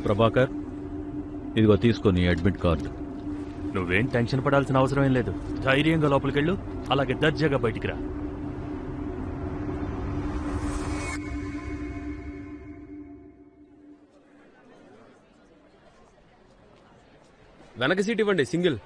ప్రభాకర్, ఇదిగో తీసుకొని admit card. నువ్వేం టెన్షన్ పడాల్సిన అవసరం ఏం లేదు. ధైర్యంగా లోపలికెళ్ళు, అలాగే దర్జాగా బయటికి రా. వెనక సీట్ ఇవ్వండి, single.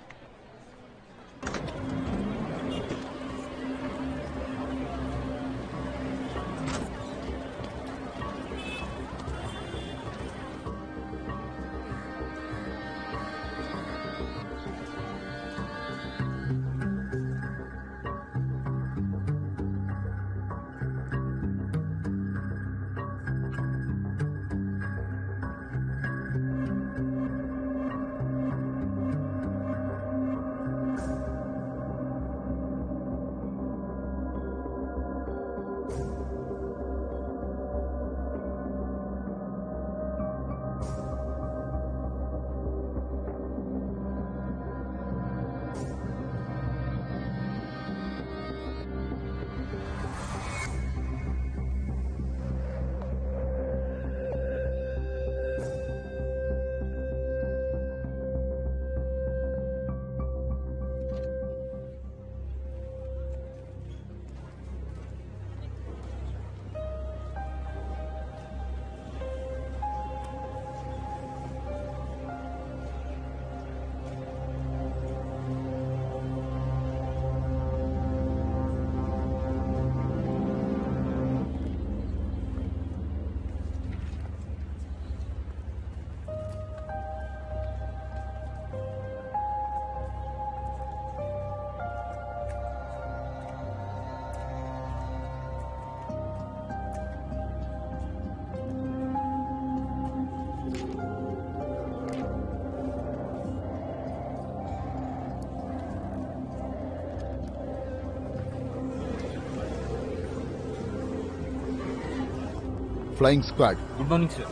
Flying squad, good morning sir.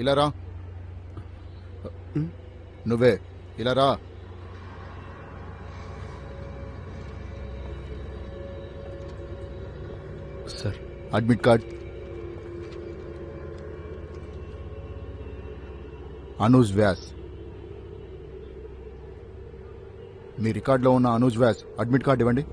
ఇలా రా. నువ్వే ఇలా రా. Sir, admit card. Anuj Vyas. మీ రికార్డులో ఉన్న అనూజ్ వ్యాస్ అడ్మిట్ కార్డ్ ఇవ్వండి.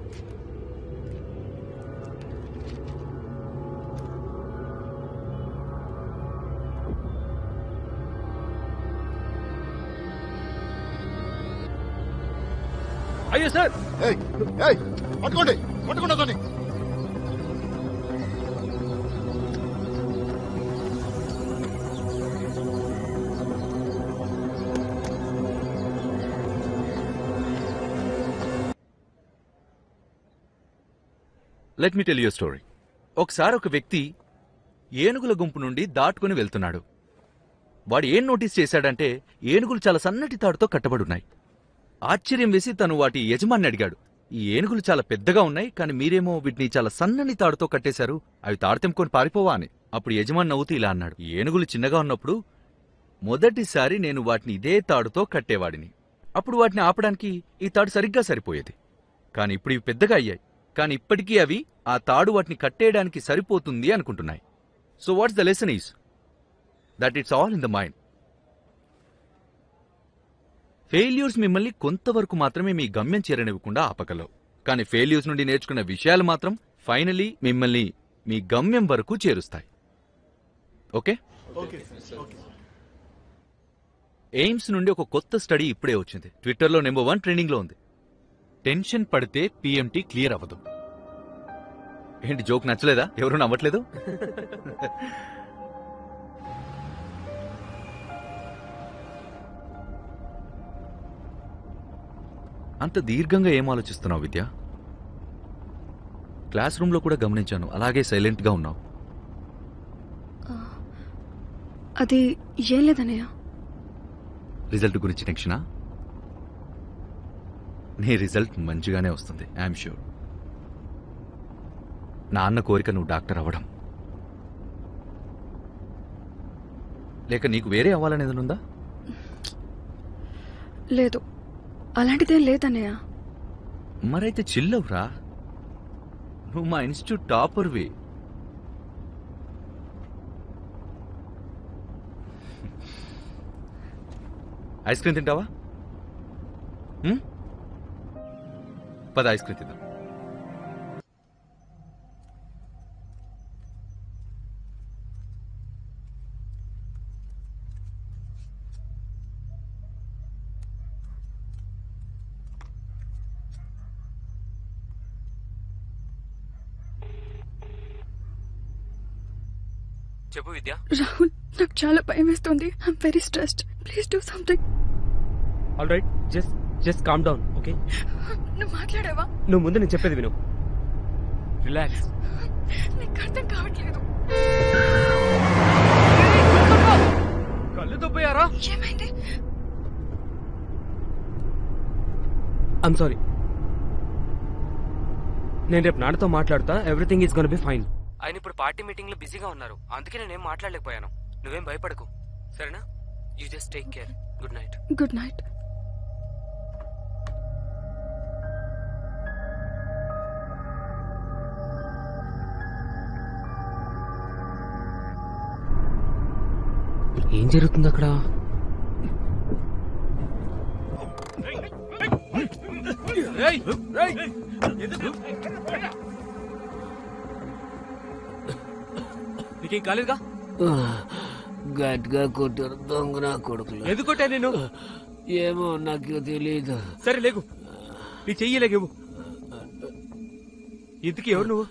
అయ్యో సార్, పట్టుకోండి, పట్టుకోండి అతన్ని. Let me tell you story. ఒకసారి ఒక వ్యక్తి ఏనుగుల గుంపు నుండి దాటుకుని వెళ్తున్నాడు. వాడు ఏం నోటీస్ చేశాడంటే ఏనుగులు చాలా సన్నటి తాడుతో కట్టబడున్నాయి. ఆశ్చర్యం వేసి తను వాటి యజమాని అడిగాడు, ఈ ఏనుగులు చాలా పెద్దగా ఉన్నాయి, కానీ మీరేమో వీటిని చాలా సన్నని తాడుతో కట్టేశారు, అవి తాడు తెంపుకొని పారిపోవా అని. అప్పుడు యజమాని నవ్వుతూ ఇలా అన్నాడు, ఈ ఏనుగులు చిన్నగా ఉన్నప్పుడు మొదటిసారి నేను వాటిని ఇదే తాడుతో కట్టేవాడిని. అప్పుడు వాటిని ఆపడానికి ఈ తాడు సరిగ్గా సరిపోయేది. కానీ ఇప్పుడు ఇవి పెద్దగా అయ్యాయి, కానీ ఇప్పటికీ అవి ఆ తాడు వాటిని కట్టేయడానికి సరిపోతుంది అనుకుంటున్నాయి. So what's the lesson is that it's all in the mind. Failures మిమ్మల్ని కొంతవరకు మాత్రమే మీ గమ్యం చేరనివ్వకుండా ఆపగలవు, కానీ ఫెయిల్యూర్స్ నుండి నేర్చుకున్న విషయాలు మాత్రం ఫైనలీ మిమ్మల్ని మీ గమ్యం వరకు చేరుస్తాయి. ఓకే? ఎయిమ్స్ నుండి ఒక కొత్త స్టడీ ఇప్పుడే వచ్చింది. ట్విట్టర్లో నెంబర్ 1 ట్రెండింగ్లో ఉంది. టెన్షన్ పడితే పిఎంటి క్లియర్ అవ్వదు. ఏంటి, జోక్ నచ్చలేదా? ఎవరు నవ్వట్లేదు? అంత దీర్ఘంగా ఏం ఆలోచిస్తున్నావు విద్య? క్లాస్ రూమ్లో కూడా గమనించాను, అలాగే సైలెంట్గా ఉన్నావు. అది ఏం లేదన్నయ్య. రిజల్ట్ గురించి టెన్షనా? నీ రిజల్ట్ మంచిగానే వస్తుంది, ఐఎమ్ ష్యూర్. నాన్న కోరిక నువ్వు డాక్టర్ అవ్వడం. లేక నీకు వేరే అవ్వాలనేది ఉందా? లేదు, అలాంటిదేం లేదన్నయ్య. మరైతే చిల్లవురా, నువ్వు మా ఇన్స్టిట్యూట్ టాపర్వి. ఐస్ క్రీమ్ తింటావా? పద ఐస్ క్రీమ్ తిందాం. చెప్పు విద్య. రాహుల్, నాకు చాలా భయం వేస్తుంది. I'm very stressed. Please do something. All right, just calm down, okay? నువ్వు మాట్లాడావా? నువ్వు ముందు నేను చెప్పేది విను. రిలాక్స్. నీకు అర్థం కావట్లేదు. కళ్ళు దొబ్బయ్యారా? ఏమైంది? I'm sorry. నేను రేపు నాన్నతో మాట్లాడతా. Everything is gonna be fine. ఆయన ఇప్పుడు పార్టీ మీటింగ్ లో బిజీగా ఉన్నారు, అందుకే నేనేం మాట్లాడలేకపోయాను. నువ్వేం భయపడకు, సరేనా? You just take care. Good night. Good night. ఏం జరుగుతుంది అక్కడ? నీకేం కాలేదుగా? గట్టిగా కొట్టారు దొంగ నా కొడుకులు. ఎందుకు కొట్టా నేను? ఏమో నాకు తెలియదు. సరే లేకు, నీ చెయ్యలేవు. ఇంతకీ ఎవరు నువ్వు?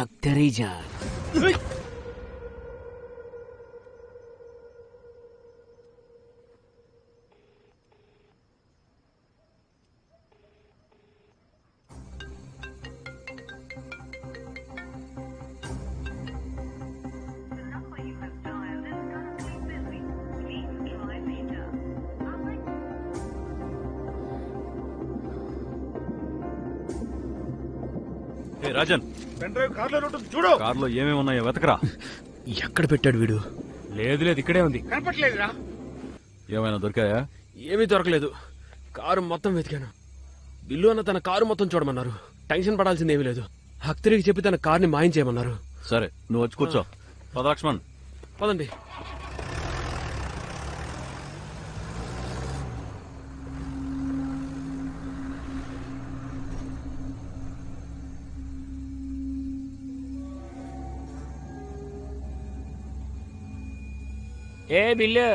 అఖ్తరీజా. రాజన్, కార్లో ఏమేమి ఉన్నాయో వెతకరా. ఎక్కడ పెట్టాడు వీడు? లేదు లేదు, ఇక్కడే ఉంది. ఏమైనా దొరికాయా? ఏమీ దొరకలేదు. కారు మొత్తం వెతికాను. బిల్లు అన్న తన కారు మొత్తం చూడమన్నారు. టెన్షన్ పడాల్సింది ఏమీ లేదు. హక్తరికి చెప్పి తన కార్ని మాయం చేయమన్నారు. సరే, నువ్వు వచ్చి కూర్చో. పద లక్ష్మణ్. పదండి. ఏ బిల్లు,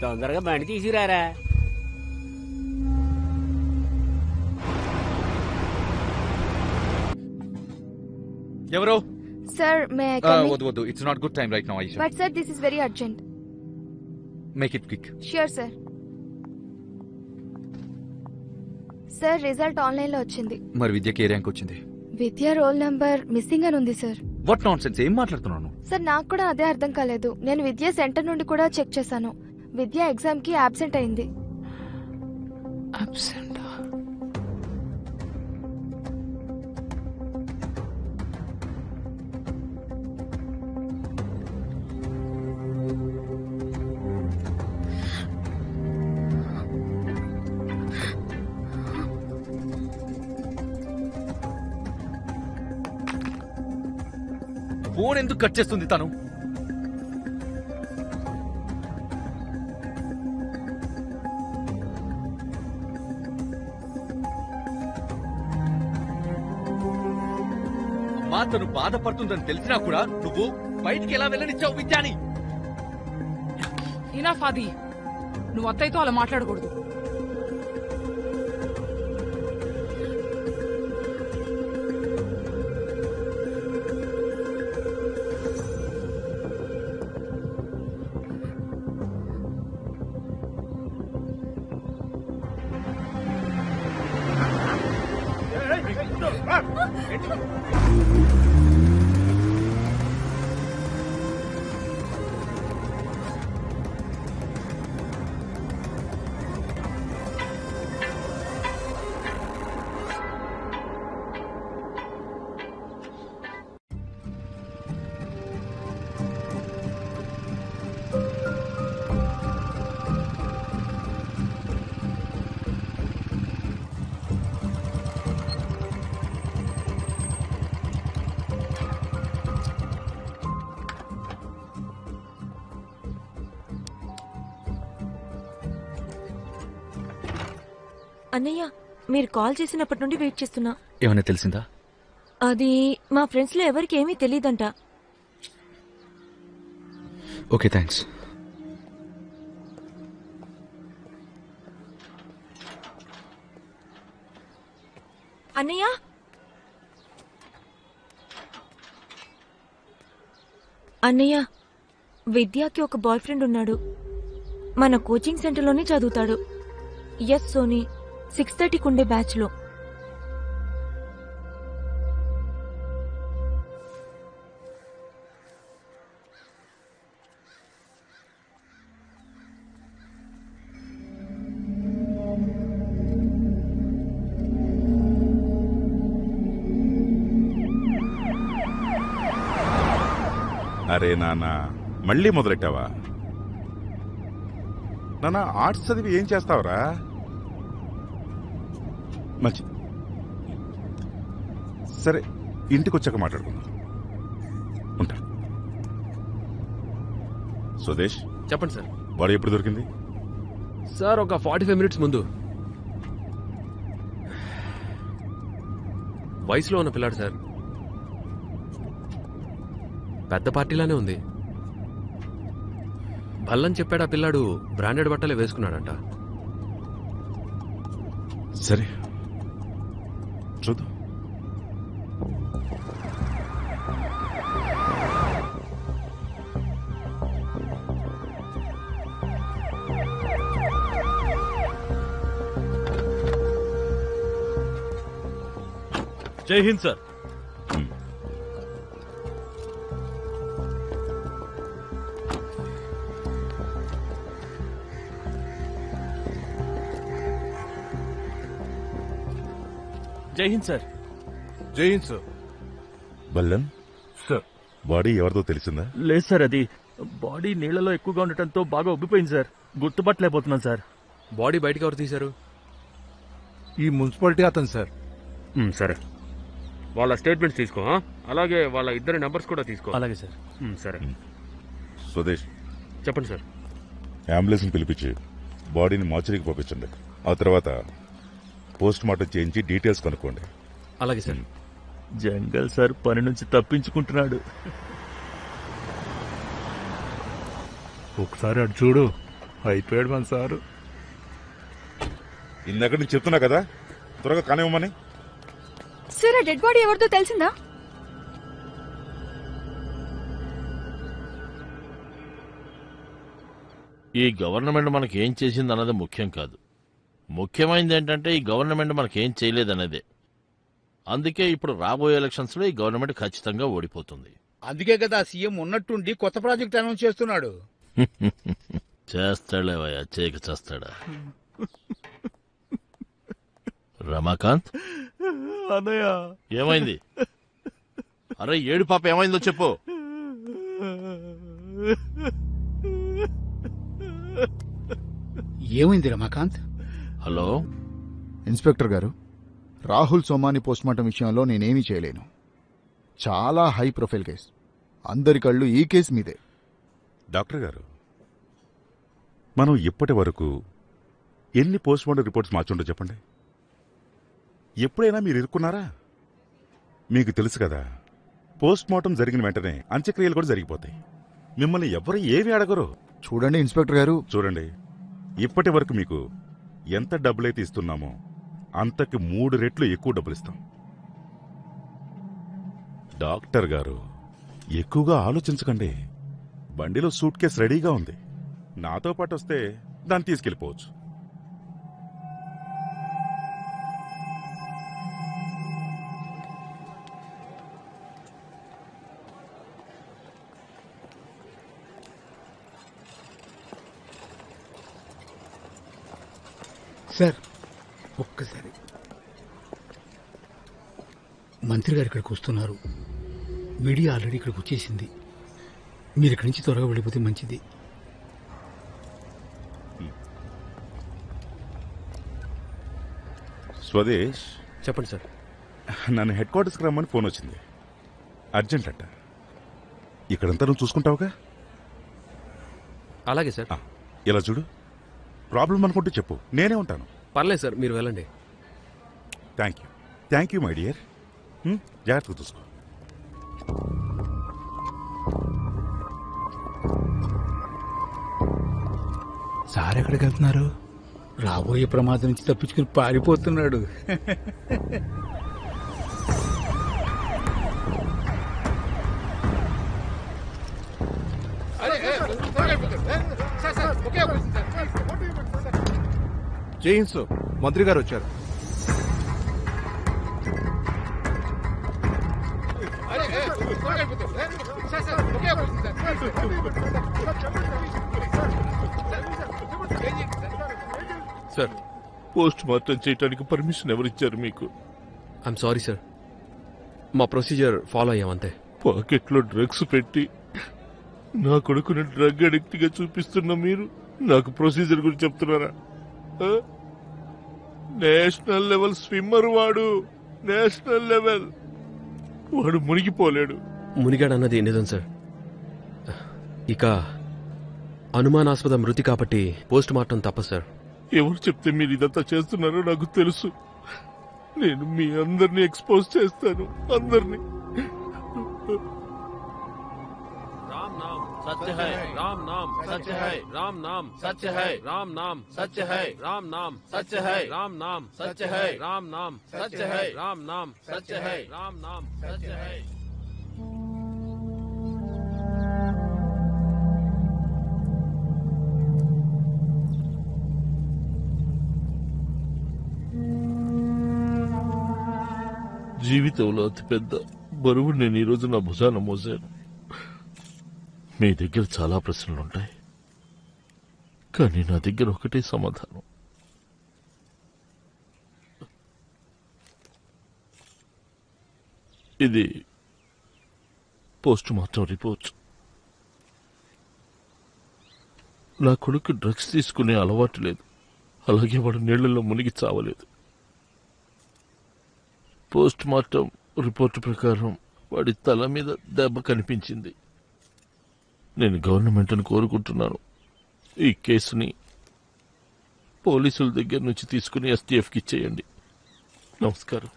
తొందరగా బండి తీసుకురారా. ఎవరో? Sir, may I come in? వద్దు, it's not good time right now, Aisha. But sir, this is very urgent. Make it quick. Sure sir. Sir, result online లో వచ్చింది. మరి విద్యకి ఏ ర్యాంక్ వచ్చింది? విద్య రోల్ నంబర్ మిస్సింగ్ అని ఉంది సార్. వాట్ నాన్ సెన్స్, ఏం మాట్లాడుతున్నాను? సార్, నాకు కూడా అదే అర్థం కాలేదు. నేను విద్య సెంటర్ నుండి కూడా చెక్ చేశాను. విద్య ఎగ్జామ్ కి అబ్సెంట్ అయింది. అబ్సెంట్. ఫోన్ ఎందుకు కట్ చేస్తుంది తను? అమ్మా, తను బాధపడుతుందని తెలిసినా కూడా నువ్వు బయటికి ఎలా వెళ్ళనిచ్చావు విద్యాని? ఇనఫ్ అది. నువ్వు అత్తయ్యతో అలా మాట్లాడకూడదు. అన్నయ్య, మీరు కాల్ చేసినప్పటి నుండి వెయిట్ చేస్తున్నా. ఏమైనా తెలిసిందా? అది మా ఫ్రెండ్స్ లో ఎవరికి ఏమీ తెలియదంట. Okay, thanks. అన్నయ్య, అన్నయ్య, విద్యాకి ఒక బాయ్ ఫ్రెండ్ ఉన్నాడు. మన కోచింగ్ సెంటర్లోనే చదువుతాడు. ఎస్ సోనీ, 6:30కి ఉండే బ్యాచ్ లో. అరే నాన్న, మళ్ళీ మొదలెట్టావా? నాన్న, ఆర్ట్స్ చదివి ఏం చేస్తావురా? మంచి సరే, ఇంటికొచ్చాక మాట్లాడుకుందాం. ఉంటా. స్వదేశ్, చెప్పండి సార్. బాడీ ఎప్పుడు దొరికింది? సార్, ఒక 45 మినిట్స్ ముందు. వయసులో ఉన్న పిల్లాడు సార్. పెద్ద పార్టీలానే ఉంది. భల్లని చెప్పాడు, ఆ పిల్లాడు బ్రాండెడ్ బట్టలే వేసుకున్నాడంట. సరే, చూద్దాం. జై హింద్ సార్. జై హింద్ సార్. జై హింద్ సార్. బల్లన్ సార్, బాడీ ఎవరిదో తెలిసిందా? లేదు సార్, అది బాడీ నీళ్లలో ఎక్కువగా ఉండటంతో బాగా ఉబ్బిపోయింది సార్. గుర్తుపట్టలేకపోతున్నాను సార్. బాడీ బయటకు ఎవరు తీశారు? ఈ మున్సిపాలిటీ అతను సార్. సరే, వాళ్ళ స్టేట్మెంట్స్ తీసుకో. అలాగే వాళ్ళ ఇద్దరి నెంబర్స్ కూడా తీసుకో. అలాగే సార్. సరే. స్వదేశ్, చెప్పండి సార్. అంబులెన్స్ని పిలిపించి బాడీని మార్చరీకి పంపించండి. ఆ తర్వాత పోస్ట్ మార్టం చేయించి డీటెయిల్స్ కనుక్కోండి. అలాగే సార్. జంగల్ సార్ పని నుంచి తప్పించుకుంటున్నాడు. ఒకసారి అటు చూడు, అయిపోయాడు మన సారు. ఇందాక నేను చెప్తున్నా కదా, త్వరగా కానివ్వమని. సరే, డెడ్ బాడీ ఎవరితో తెలిసిందా? ఈ గవర్నమెంట్ మనకేం చేసింది అన్నది ముఖ్యం కాదు. ముఖ్యమైనది ఏంటంటే ఈ గవర్నమెంట్ మనకేం చేయలేదనేదే. అందుకే ఇప్పుడు రాబోయే ఎలక్షన్స్ లో ఈ గవర్నమెంట్ ఖచ్చితంగా ఓడిపోతుంది. అందుకే కదా సీఎం ఉన్నట్టుండి కొత్త ప్రాజెక్ట్ అనౌన్స్ చేస్తున్నాడు. చేస్తాడేవయ్యా, చేయక చేస్తాడా? రమాకాంత్, అన్నయ్య, ఏమైంది? అరే ఏడు పాప, ఏమైందో చెప్పు. ఏమైంది రమాకాంత్? హలో ఇన్స్పెక్టర్ గారు, రాహుల్ సోమాని పోస్ట్మార్టం విషయంలో నేనేమీ చేయలేను. చాలా హై ప్రొఫైల్ కేసు. అందరి కళ్ళు ఈ కేసు మీదే. డాక్టర్ గారు, మనం ఇప్పటి వరకు ఎన్ని పోస్ట్మార్టం రిపోర్ట్స్ మార్చుండో చెప్పండి. ఎప్పుడైనా మీరు ఇరుక్కున్నారా? మీకు తెలుసు కదా, పోస్ట్మార్టం జరిగిన వెంటనే అంత్యక్రియలు కూడా జరిగిపోతాయి. మిమ్మల్ని ఎవరు ఏమీ అడగరు. చూడండి ఇన్స్పెక్టర్ గారు, చూడండి, ఇప్పటి వరకు మీకు ఎంత డబ్బులైతే ఇస్తున్నామో అంతకి 3 రెట్లు ఎక్కువ డబ్బులు ఇస్తాం. డాక్టర్ గారు, ఎక్కువగా ఆలోచించకండి. బండిలో సూట్ కేసు రెడీగా ఉంది. నాతో పాటు వస్తే దాన్ని తీసుకెళ్ళిపోవచ్చు. సార్ ఒక్కసారి మంత్రి గారు ఇక్కడికి వస్తున్నారు. మీడియా ఆల్రెడీ ఇక్కడికి వచ్చేసింది. మీరు ఇక్కడి నుంచి త్వరగా వెళ్ళిపోతే మంచిది. స్వదేశ్, చెప్పండి సార్. నన్ను హెడ్ క్వార్టర్స్కి రమ్మని ఫోన్ వచ్చింది. అర్జెంట్ అంట. ఇక్కడంతా నువ్వు చూసుకుంటావుగా? అలాగే సార్. ఇలా చూడు, ప్రాబ్లం అనుకుంటే చెప్పు, నేనే ఉంటాను. పర్లేదు సార్, మీరు వెళ్ళండి. Thank you my dear. జాగ్రత్తగా చూసుకో. సార్ ఎక్కడికి వెళ్తున్నారు? రాబోయే ప్రమాదం నుంచి తప్పించుకుని పారిపోతున్నాడు. జైన్స్ మంత్రి గారు వచ్చారు. సార్, పోస్ట్ మార్టం చేయడానికి పర్మిషన్ ఎవరిచ్చారు మీకు? ఐఎమ్ సారీ సార్, మా ప్రొసీజర్ ఫాలో అయ్యామంతే. పాకెట్లో డ్రగ్స్ పెట్టి నా కొడుకుని డ్రగ్ అడిక్ట్ గా చూపిస్తున్న మీరు నాకు ప్రొసీజర్ గురించి చెప్తున్నారా? నేషనల్ లెవెల్ స్విమ్మర్ వాడు, నేషనల్ లెవెల్. వాడు మునిగిపోలేడు. మునిగాడు అన్నది నిజం సార్. ఇక అనుమానాస్పద మృతి కాబట్టి పోస్ట్ మార్టం తప్ప సార్. ఎవరు చెప్తే మీరు ఇదంతా చేస్తున్నారో నాకు తెలుసు. నేను మీ అందరినీ ఎక్స్పోజ్ చేస్తాను, అందరినీ. राम नाम सत्य है, राम नाम सत्य है, राम नाम सत्य है, राम नाम सत्य है, राम नाम सत्य है, राम नाम सत्य है, राम नाम सत्य है, राम नाम सत्य है, राम नाम सत्य है. జీవితంలో అతిపెద్ద బరువు నేను ఈరోజు నా భుజాన మోసాను. మీ దగ్గర చాలా ప్రశ్నలుంటాయి, కానీ నా దగ్గర ఒకటే సమాధానం. ఇది పోస్ట్ మార్టం రిపోర్ట్. నా కొడుకు డ్రగ్స్ తీసుకునే అలవాటు లేదు, అలాగే వాడు నీళ్లలో మునిగి చావలేదు. పోస్ట్ మార్టం రిపోర్టు ప్రకారం వాడి తల మీద దెబ్బ కనిపించింది. నేను గవర్నమెంట్ను కోరుకుంటున్నాను, ఈ కేసుని పోలీసుల దగ్గర నుంచి తీసుకుని ఎస్టీఎఫ్కి ఇచ్చేయండి. నమస్కారం.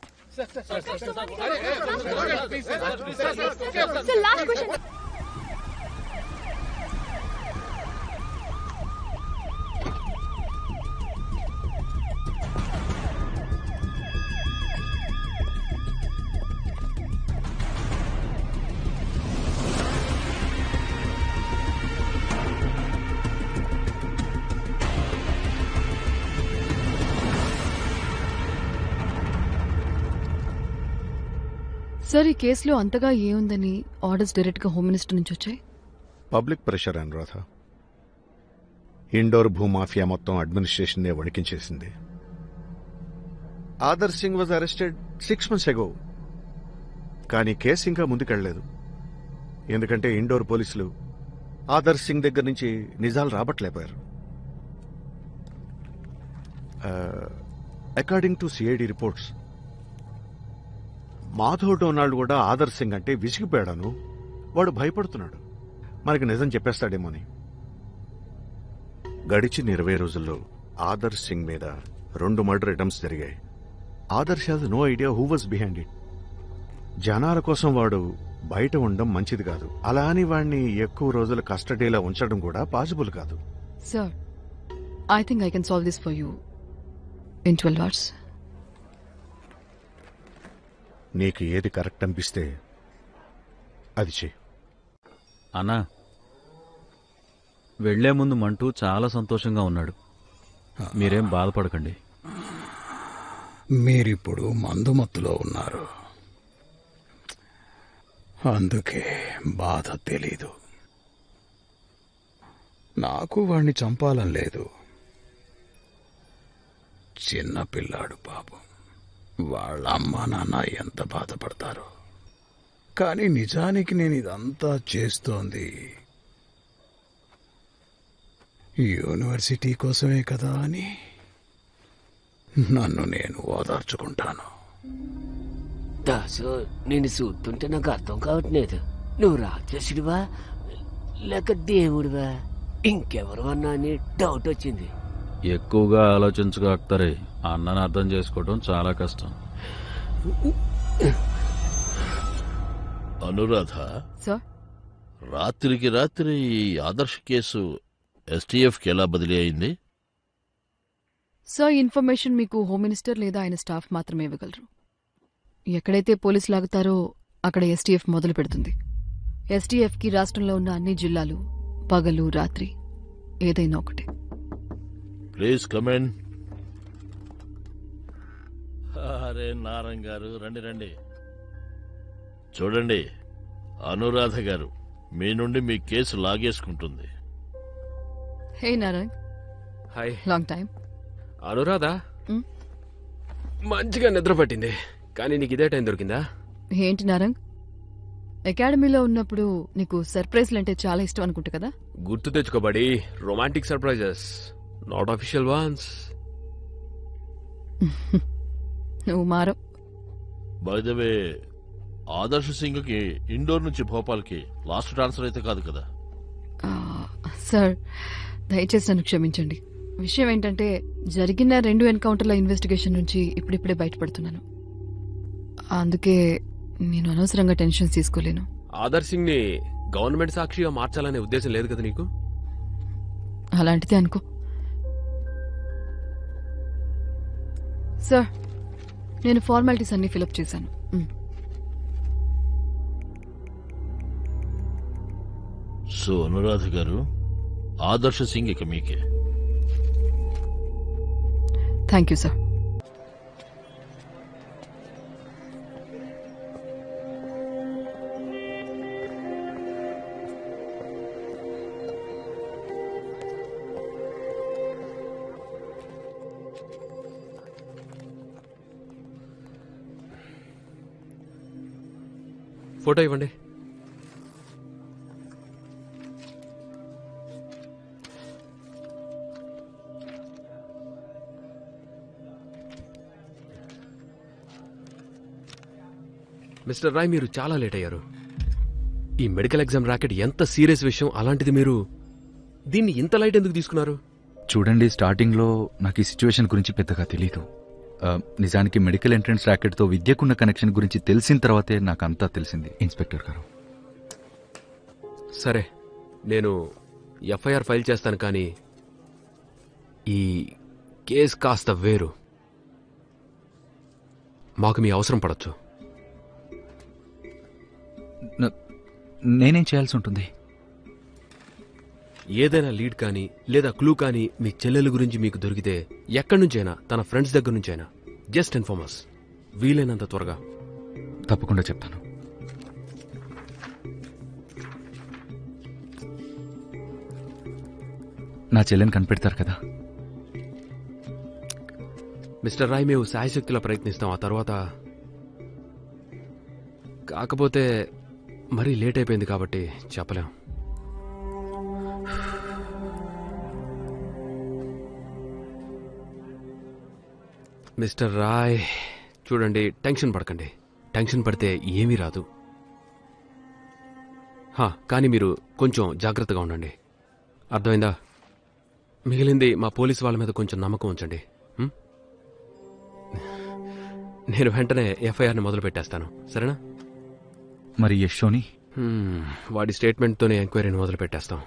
సార్, ఈ కేసులో అంతగా ఏముందని ఆర్డర్స్ డైరెక్ట్ గా హోమ్ మినిస్టర్ నుంచి వచ్చాయి? Public pressure Anuradha. ఇండోర్ భూమాఫియా మొత్తం అడ్మినిస్ట్రేషన్ వణికించేసింది. Adar Singh was arrested 6 months ago. కానీ కేసు ఇంకా ముందుకెళ్లలేదు. ఎందుకంటే ఇండోర్ పోలీసులు ఆదర్ సింగ్ దగ్గర నుంచి నిజాలు రాబట్టలేపారు. According to CID reports, Madhav Donald కూడా ఆదర్ సింగ్ అంటే విసిగిపోయాడను. వాడు భయపడుతున్నాడు, మనకి నిజం చెప్పేస్తాడేమోని. గడిచిన 20 రోజుల్లో ఆదర్ సింగ్ మీద 2 మర్డర్ అటెంప్ట్స్ జరిగాయి. Adarsh has no idea who was behind it. జనాల కోసం వాడు బయట ఉండడం మంచిది కాదు. అలా అని వాడిని ఎక్కువ రోజులు కస్టడీలో ఉంచడం కూడా పాసిబుల్ కాదు. Sir, I think I can solve this for you in 12 hours. నీకు ఏది కరెక్ట్ అనిపిస్తే అది చెయ్యి. అన్నా, వెళ్లే ముందు మంటూ చాలా సంతోషంగా ఉన్నాడు. మీరేం బాధపడకండి. మీరిప్పుడు మందుమత్తులో ఉన్నారు, అందుకే బాధ తెలీదు. నాకు వాణ్ణి చంపాలని లేదు, చిన్న పిల్లాడు పాపం. వాళ్ళ అమ్మా నాన్న ఎంత బాధపడతారో. కానీ నిజానికి నేను ఇదంతా చేస్తోంది యూనివర్సిటీ కోసమే కదా అని నన్ను నేను ఓదార్చుకుంటాను. దాసు, నేను చూస్తుంటే నాకు అర్థం కావట్లేదు. నువ్వు రాక్షసుడివా లేక దేవుడివా ఇంకెవరు అన్నా అని డౌట్ వచ్చింది. ఎక్కువగా ఆలోచించగా అక్తరే, అన్నని అర్థం చేసుకోవడం చాలా కష్టం. అనురాధ, రాత్రికి రాత్రి ఈ ఆదర్శ్ కేసు ఎస్టీఎఫ్కి ఎలా బదిలీ అయింది? సో ఇన్ఫర్మేషన్ మీకు హోమ్ మినిస్టర్ లేదా ఆయన స్టాఫ్ మాత్రమే ఇవ్వగలరు. ఎక్కడైతే పోలీసు లాగుతారో అక్కడ ఎస్టీఎఫ్ మొదలు పెడుతుంది. ఎస్టీఎఫ్కి రాష్ట్రంలో ఉన్న అన్ని జిల్లాలు పగలు రాత్రి ఏదైనా ఒకటే. Please comment. అరే నారంగ్ గారు, రండి రండి. చూడండి, అనురాధ గారు మీ నుండి మీ కేసు లాగేసుకుంటుంది. Hey Narang. Hi. Long time. Anuradha, మంచిగా నిద్ర పట్టింది, కానీ నీకు ఇదే టైం దొరికిందా? ఏంటి నారంగ్, అకాడమీలో ఉన్నప్పుడు నీకు సర్ప్రైజ్లు అంటే చాలా ఇష్టం అనుకుంటా కదా? గుర్తు తెచ్చుకోబడి, romantic surprises, not official ones. నువ్వు మారవ్. By the way, Adarsh Singh కి ఇండోర్ నుంచి భోపాల్కి లాస్ట్ ట్రాన్స్ఫర్ అయితే కాదు కదా? సార్, దయచేసి నన్ను క్షమించండి. విషయం ఏంటంటే, జరిగిన 2 ఎన్కౌంటర్ల ఇన్వెస్టిగేషన్ నుంచి ఇప్పుడిప్పుడే బయటపడుతున్నాను. అందుకే నేను అనవసరంగా టెన్షన్ తీసుకోలేను. ఆదర్శ్ సింగ్ ని గవర్నమెంట్ సాక్షిగా మార్చాలనే ఉద్దేశం లేదు కదా నీకు? అలాంటిదే అనుకో. సార్, నేను ఫార్మాలిటీస్ అన్ని ఫిలప్ చేశాను. సో అనురాధ గారు, ఆదర్శ్ సింగ్ ఇక మీకే. Thank you sir. ఫోటో ఇవ్వండి. మిస్టర్ రాయ్, మీరు చాలా లేట్ అయ్యారు. ఈ మెడికల్ ఎగ్జామ్ రాకెట్ ఎంత సీరియస్ విషయం, అలాంటిది మీరు దీన్ని ఇంత లైట్ ఎందుకు తీసుకున్నారు? చూడండి, స్టార్టింగ్లో నాకు ఈ సిచ్యువేషన్ గురించి పెద్దగా తెలీదు. నిజానికి మెడికల్ ఎంట్రన్స్ ర్యాకెట్తో విద్యకున్న కనెక్షన్ గురించి తెలిసిన తర్వాతే నాకు అంతా తెలిసింది ఇన్స్పెక్టర్ గారు. సరే, నేను ఎఫ్ఐఆర్ ఫైల్ చేస్తాను, కానీ ఈ కేసు కాస్త వేరు. మాకు మీ అవసరం పడచ్చు. నేనేం చేయాల్సి ఉంటుంది? ఏదైనా లీడ్ కానీ లేదా క్లూ కానీ మీ చెల్లెల గురించి మీకు దొరికితే, ఎక్కడి నుంచైనా, తన ఫ్రెండ్స్ దగ్గర నుంచైనా, జస్ట్ ఇన్ఫార్మర్స్, వీలైనంత త్వరగా. తప్పకుండా చెప్తాను. నా చెల్లెని కనిపెడతారు కదా? మిస్టర్ రాయ్, మేము శాయశక్తిలో ప్రయత్నిస్తాం. ఆ తర్వాత కాకపోతే మరీ లేట్ అయిపోయింది కాబట్టి చెప్పలేం. మిస్టర్ రాయ్, చూడండి, టెన్షన్ పడకండి. టెన్షన్ పడితే ఏమీ రాదు. కానీ మీరు కొంచెం జాగ్రత్తగా ఉండండి, అర్థమైందా? మిగిలింది మా పోలీసు వాళ్ళ మీద కొంచెం నమ్మకం ఉంచండి. నేను వెంటనే ఎఫ్ఐఆర్ని మొదలు పెట్టేస్తాను, సరేనా? మరి యశోని? వాడి స్టేట్మెంట్తోనే ఎంక్వైరీని మొదలు పెట్టేస్తాం.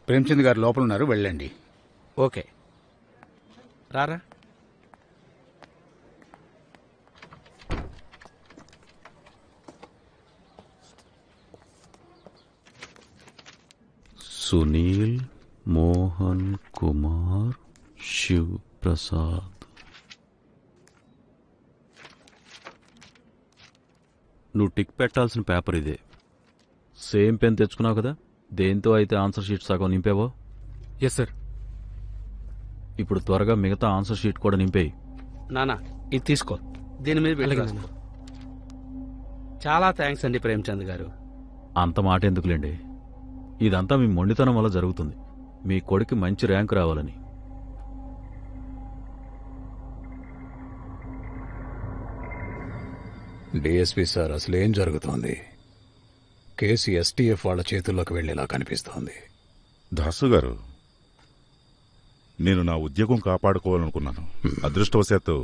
ప్రేమ్చంద్ గారు లోపల ఉన్నారు, వెళ్ళండి. ఓకే, రారా. సునీల్ మోహన్ కుమార్ శివ్ ప్రసాద్. నువ్వు టిక్ పెట్టాల్సిన పేపర్ ఇదే. సేమ్ పెన్ తెచ్చుకున్నావు కదా, దేంతో అయితే ఆన్సర్ షీట్ సగం నింపావో. Yes sir. ఇప్పుడు త్వరగా మిగతా ఆన్సర్ షీట్ కూడా నింపేయి. నానా ఇది తీసుకో, దీని మీద పెట్టి రాసుకో. చాలా థ్యాంక్స్ అండి ప్రేమ్చంద్ గారు. అంత మాట ఎందుకులేండి, ఇదంతా మీ మొండితనం వల్ల జరుగుతుంది. మీ కొడుకు మంచి ర్యాంక్ రావాలని. డిఎస్పీ సార్, అసలేం జరుగుతోంది? కేసు ఎస్టీఎఫ్ వాళ్ళ చేతుల్లోకి వెళ్లేలా కనిపిస్తోంది. దాసు గారు, నేను నా ఉద్యోగం కాపాడుకోవాలనుకున్నాను. అదృష్టవశాత్తు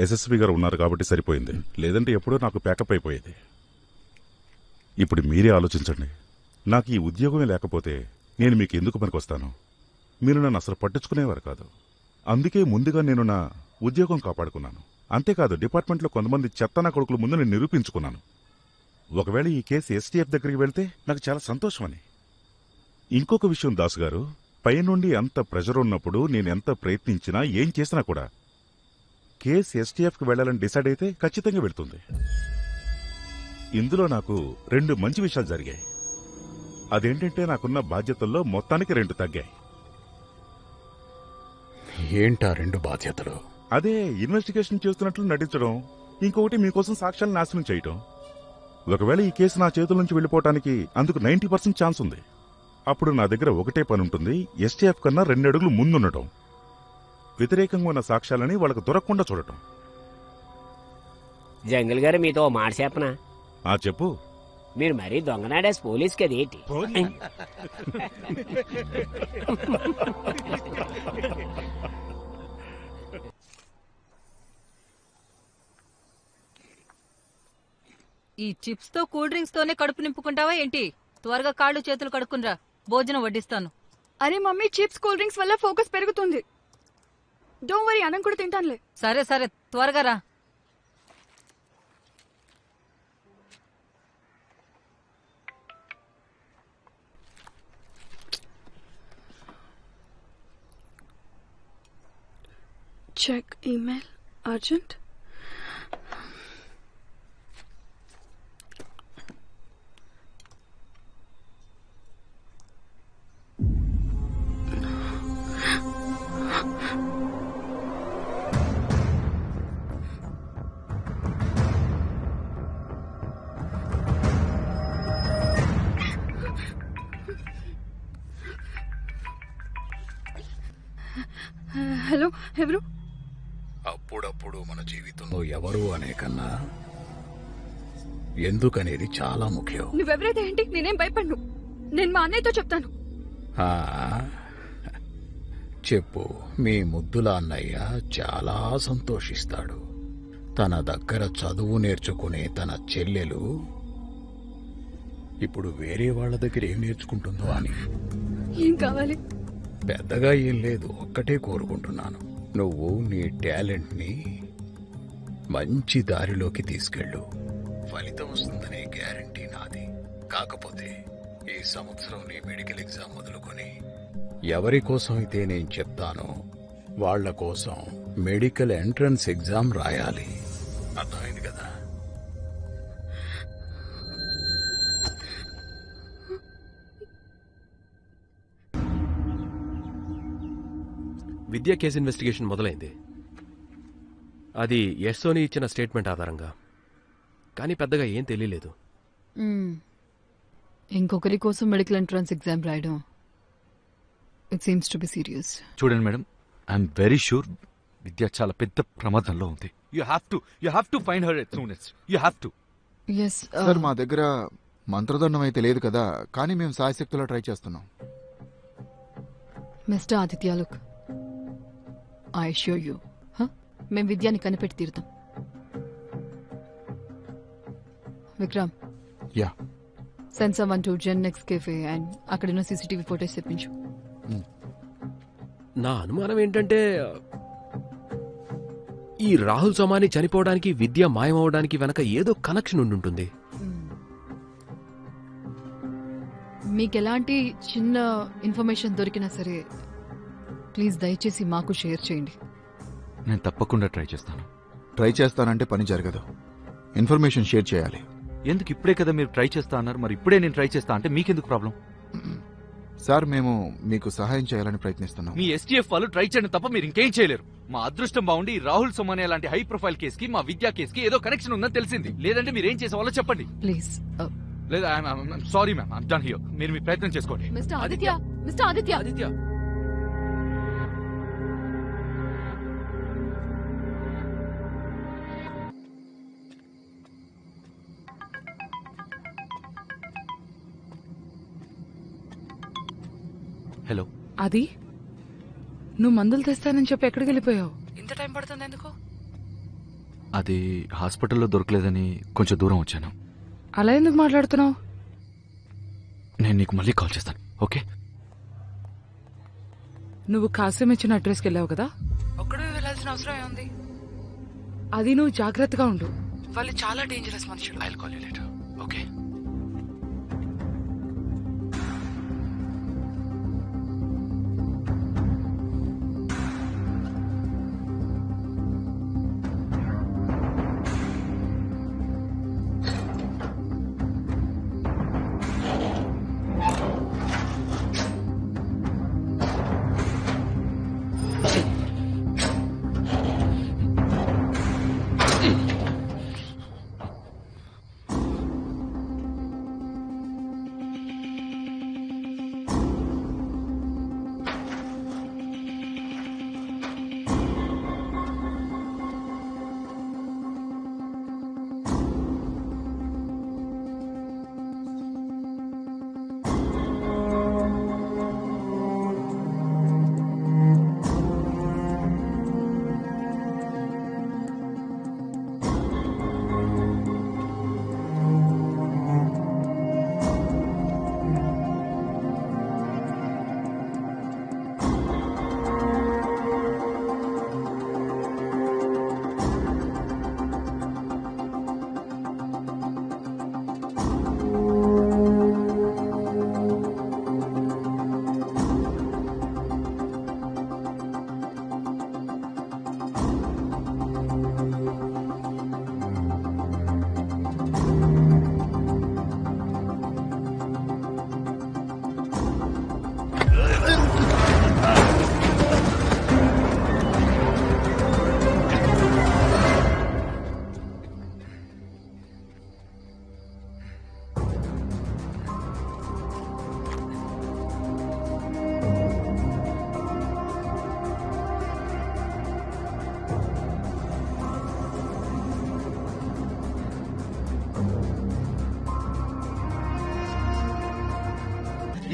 ఎస్ఎస్పీ గారు ఉన్నారు కాబట్టి సరిపోయింది, లేదంటే ఎప్పుడూ నాకు ప్యాకప్ అయిపోయేది. ఇప్పుడు మీరే ఆలోచించండి, నాకు ఈ ఉద్యోగమే లేకపోతే నేను మీకు ఎందుకు పనికొస్తాను? మీరు నన్ను అసలు పట్టించుకునేవారు కాదు. అందుకే ముందుగా నేను నా ఉద్యోగం కాపాడుకున్నాను. అంతేకాదు, డిపార్ట్మెంట్లో కొంతమంది చెత్తనా కొడుకుల ముందు నేను నిరూపించుకున్నాను. ఒకవేళ ఈ కేసు ఎస్టీఎఫ్ దగ్గరికి వెళ్తే నాకు చాలా సంతోషమని. ఇంకొక విషయం దాసు గారు, పైనుండి అంత ప్రెషర్ ఉన్నప్పుడు నేనెంత ప్రయత్నించినా ఏం చేసినా కూడా కేసు ఎస్టీఎఫ్కి వెళ్లాలని డిసైడ్ అయితే ఖచ్చితంగా వెళ్తుంది. ఇందులో నాకు 2 మంచి విషయాలు జరిగాయి. అదేంటంటే నాకున్న బాధ్యతల్లో మొత్తానికి 2 తగ్గాయి. ఏంటా 2 బాధ్యతలు? అదే ఇన్వెస్టిగేషన్ చేస్తున్నట్లు నటించడం, ఇంకొకటి మీకోసం సాక్ష్యాలు నాశనం చేయటం. ఒకవేళ ఈ కేసు నా చేతుల నుంచి వెళ్ళిపోవటానికి అందుకు 90% ఛాన్స్ ఉంది. అప్పుడు నా దగ్గర ఒకటే పని ఉంటుంది, ఎస్టీఎఫ్ కన్నా 2 అడుగులు ముందుండటం, వ్యతిరేకంగా ఉన్న సాక్ష్యాలని వాళ్ళకు దొరకకుండా చూడటం. జంగిల్ గారు మీతో ఓ మాట చెప్పనా? చెప్పు. మీరు మరీ దొంగనాడేసి పోలీస్కి అదేంటి? ఈ చిప్స్ తో కూల్ డ్రింక్స్ తోనే కడుపు నింపుకుంటావా ఏంటి? త్వరగా కాళ్ళు చేతులు కడుక్కునరా, భోజనం వడ్డిస్తాను. అరే మమ్మీ, చిప్స్ కూల్ డ్రింక్స్ వల్ల ఫోకస్ పెరుగుతుంది. డోంట్ వరీ, అన్నం కూడా తింటానులే. సరే సరే, త్వరగా రా. Check email urgent. హలో, ఎవరు? అప్పుడప్పుడు మన జీవితంలో ఎవరు అనే కన్నా ఎందుకనేది చాలా ముఖ్యం. నువ్వెవరైతే ఏంటి, నేనేం భయపడ్ను. నేను మా అన్నయ్యతో చెప్తాను. ఆ, చెప్పు. మీ ముద్దుల అన్నయ్య చాలా సంతోషిస్తాడు. తన దగ్గర చదువు నేర్చుకునే తన చెల్లెలు ఇప్పుడు వేరే వాళ్ళ దగ్గర ఏం నేర్చుకుంటుందో అని. ఏం కావాలి? పెద్దగా ఏం లేదు, ఒక్కటే కోరుకుంటున్నాను. నువ్వు నీ టాలెంట్ని మంచి దారిలోకి తీసుకెళ్ళు. ఫలితం వస్తుందనే గ్యారంటీ నాది. కాకపోతే ఈ సంవత్సరం నీ మెడికల్ ఎగ్జామ్ మొదలుకొని ఎవరి కోసం అయితే నేను చెప్తానో వాళ్ల కోసం మెడికల్ ఎంట్రన్స్ ఎగ్జామ్ రాయాలి. అర్థమైంది కదా? విద్యా కేసు ఇన్వెస్టిగేషన్ మొదలైంది. అది ఎస్ఓని ఇచ్చిన స్టేట్మెంట్ ఆధారంగా. కానీ పెద్దగా ఏం తెలియలేదు. ఇంకొకరి కోసం మెడికల్ ఎంట్రన్స్ ఎగ్జామ్ రాయడం, it seems to be serious. చూడండి madam, I'm very sure Vidya చాలా పెద్ద ప్రమాదంలో ఉంది. You have to find her at soonest. You have to. Yes sir, మా దగ్గర మంత్రదండం అయితే లేదు కదా, కానీ మేము సాయశక్తిలో ట్రై చేస్తున్నాం. Mister Aditya, look, I sure you, మేము విద్యాన్ని కనిపెట్టి తీరుతాం. Vikram, yeah, send someone to Zen next cafe and అక్కడున్న సీసీటీవీ ఫోటోస్ తెప్పించు. నా అనుమానం ఏంటంటే ఈ రాహుల్ సోమాని చనిపోవడానికి, విద్య మాయమవడానికి వెనక ఏదో కనెక్షన్ ఉండుంటుంది. మీకు ఎలాంటి చిన్న ఇన్ఫర్మేషన్ దొరికినా సరే ప్లీజ్ దయచేసి మాకు షేర్ చేయండి. నేను తప్పకుండా ట్రై చేస్తాను. ట్రై చేస్తానంటే పని జరగదు. ఇన్ఫర్మేషన్ షేర్ చేయాలి. ఎందుకు ఇప్పుడే కదా మీరు ట్రై చేస్తా అన్నారు, మరి ఇప్పుడే నేను ట్రై చేస్తా అంటే మీకెందుకు ప్రాబ్లం? సార్ మేము మీకు సహాయం చేయాలని ప్రయత్నిస్తున్నాం. మీ ఎస్టీఎఫ్ వాళ్ళు ట్రై చేయడం తప్ప మీరు ఇంకేం చేయలేరు. మా అదృష్టం బాగుండి రాహుల్ సోమానియా లాంటి హై ప్రొఫైల్ కేసుకి మా విద్యా కేసుకి ఏదో కనెక్షన్ ఉందని తెలిసింది. లేదంటే మీరు ఏం చేసేవాళ్ళో చెప్పండి. ప్లీజ్. లేదా sorry ma'am, I'm done here. మీరు మీ ప్రయత్నం చేసుకోండి. Mister Aditya, mister Aditya, Aditya. Hello. అది నువ్వు మందులు తెస్తానని చెప్పి ఎక్కడికి వెళ్ళిపోయావు? ఇంత టైం పడుతుంది ఎందుకు? అది హాస్పిటల్లో దొరకలేదని కొంచెం దూరం వచ్చాను. అలా ఎందుకు మాట్లాడుతున్నావు? నేను నీకు మళ్ళీ కాల్ చేస్తాను, ఓకే? నువ్వు కాసిం ఇచ్చిన అడ్రస్కి వెళ్ళావు కదా, ఒక్కడే వెళ్ళాల్సిన అవసరం ఏముంది? అది నువ్వు జాగ్రత్తగా ఉండు, వాళ్ళు చాలా డేంజరస్ మనుషులు. I'll call you later, okay?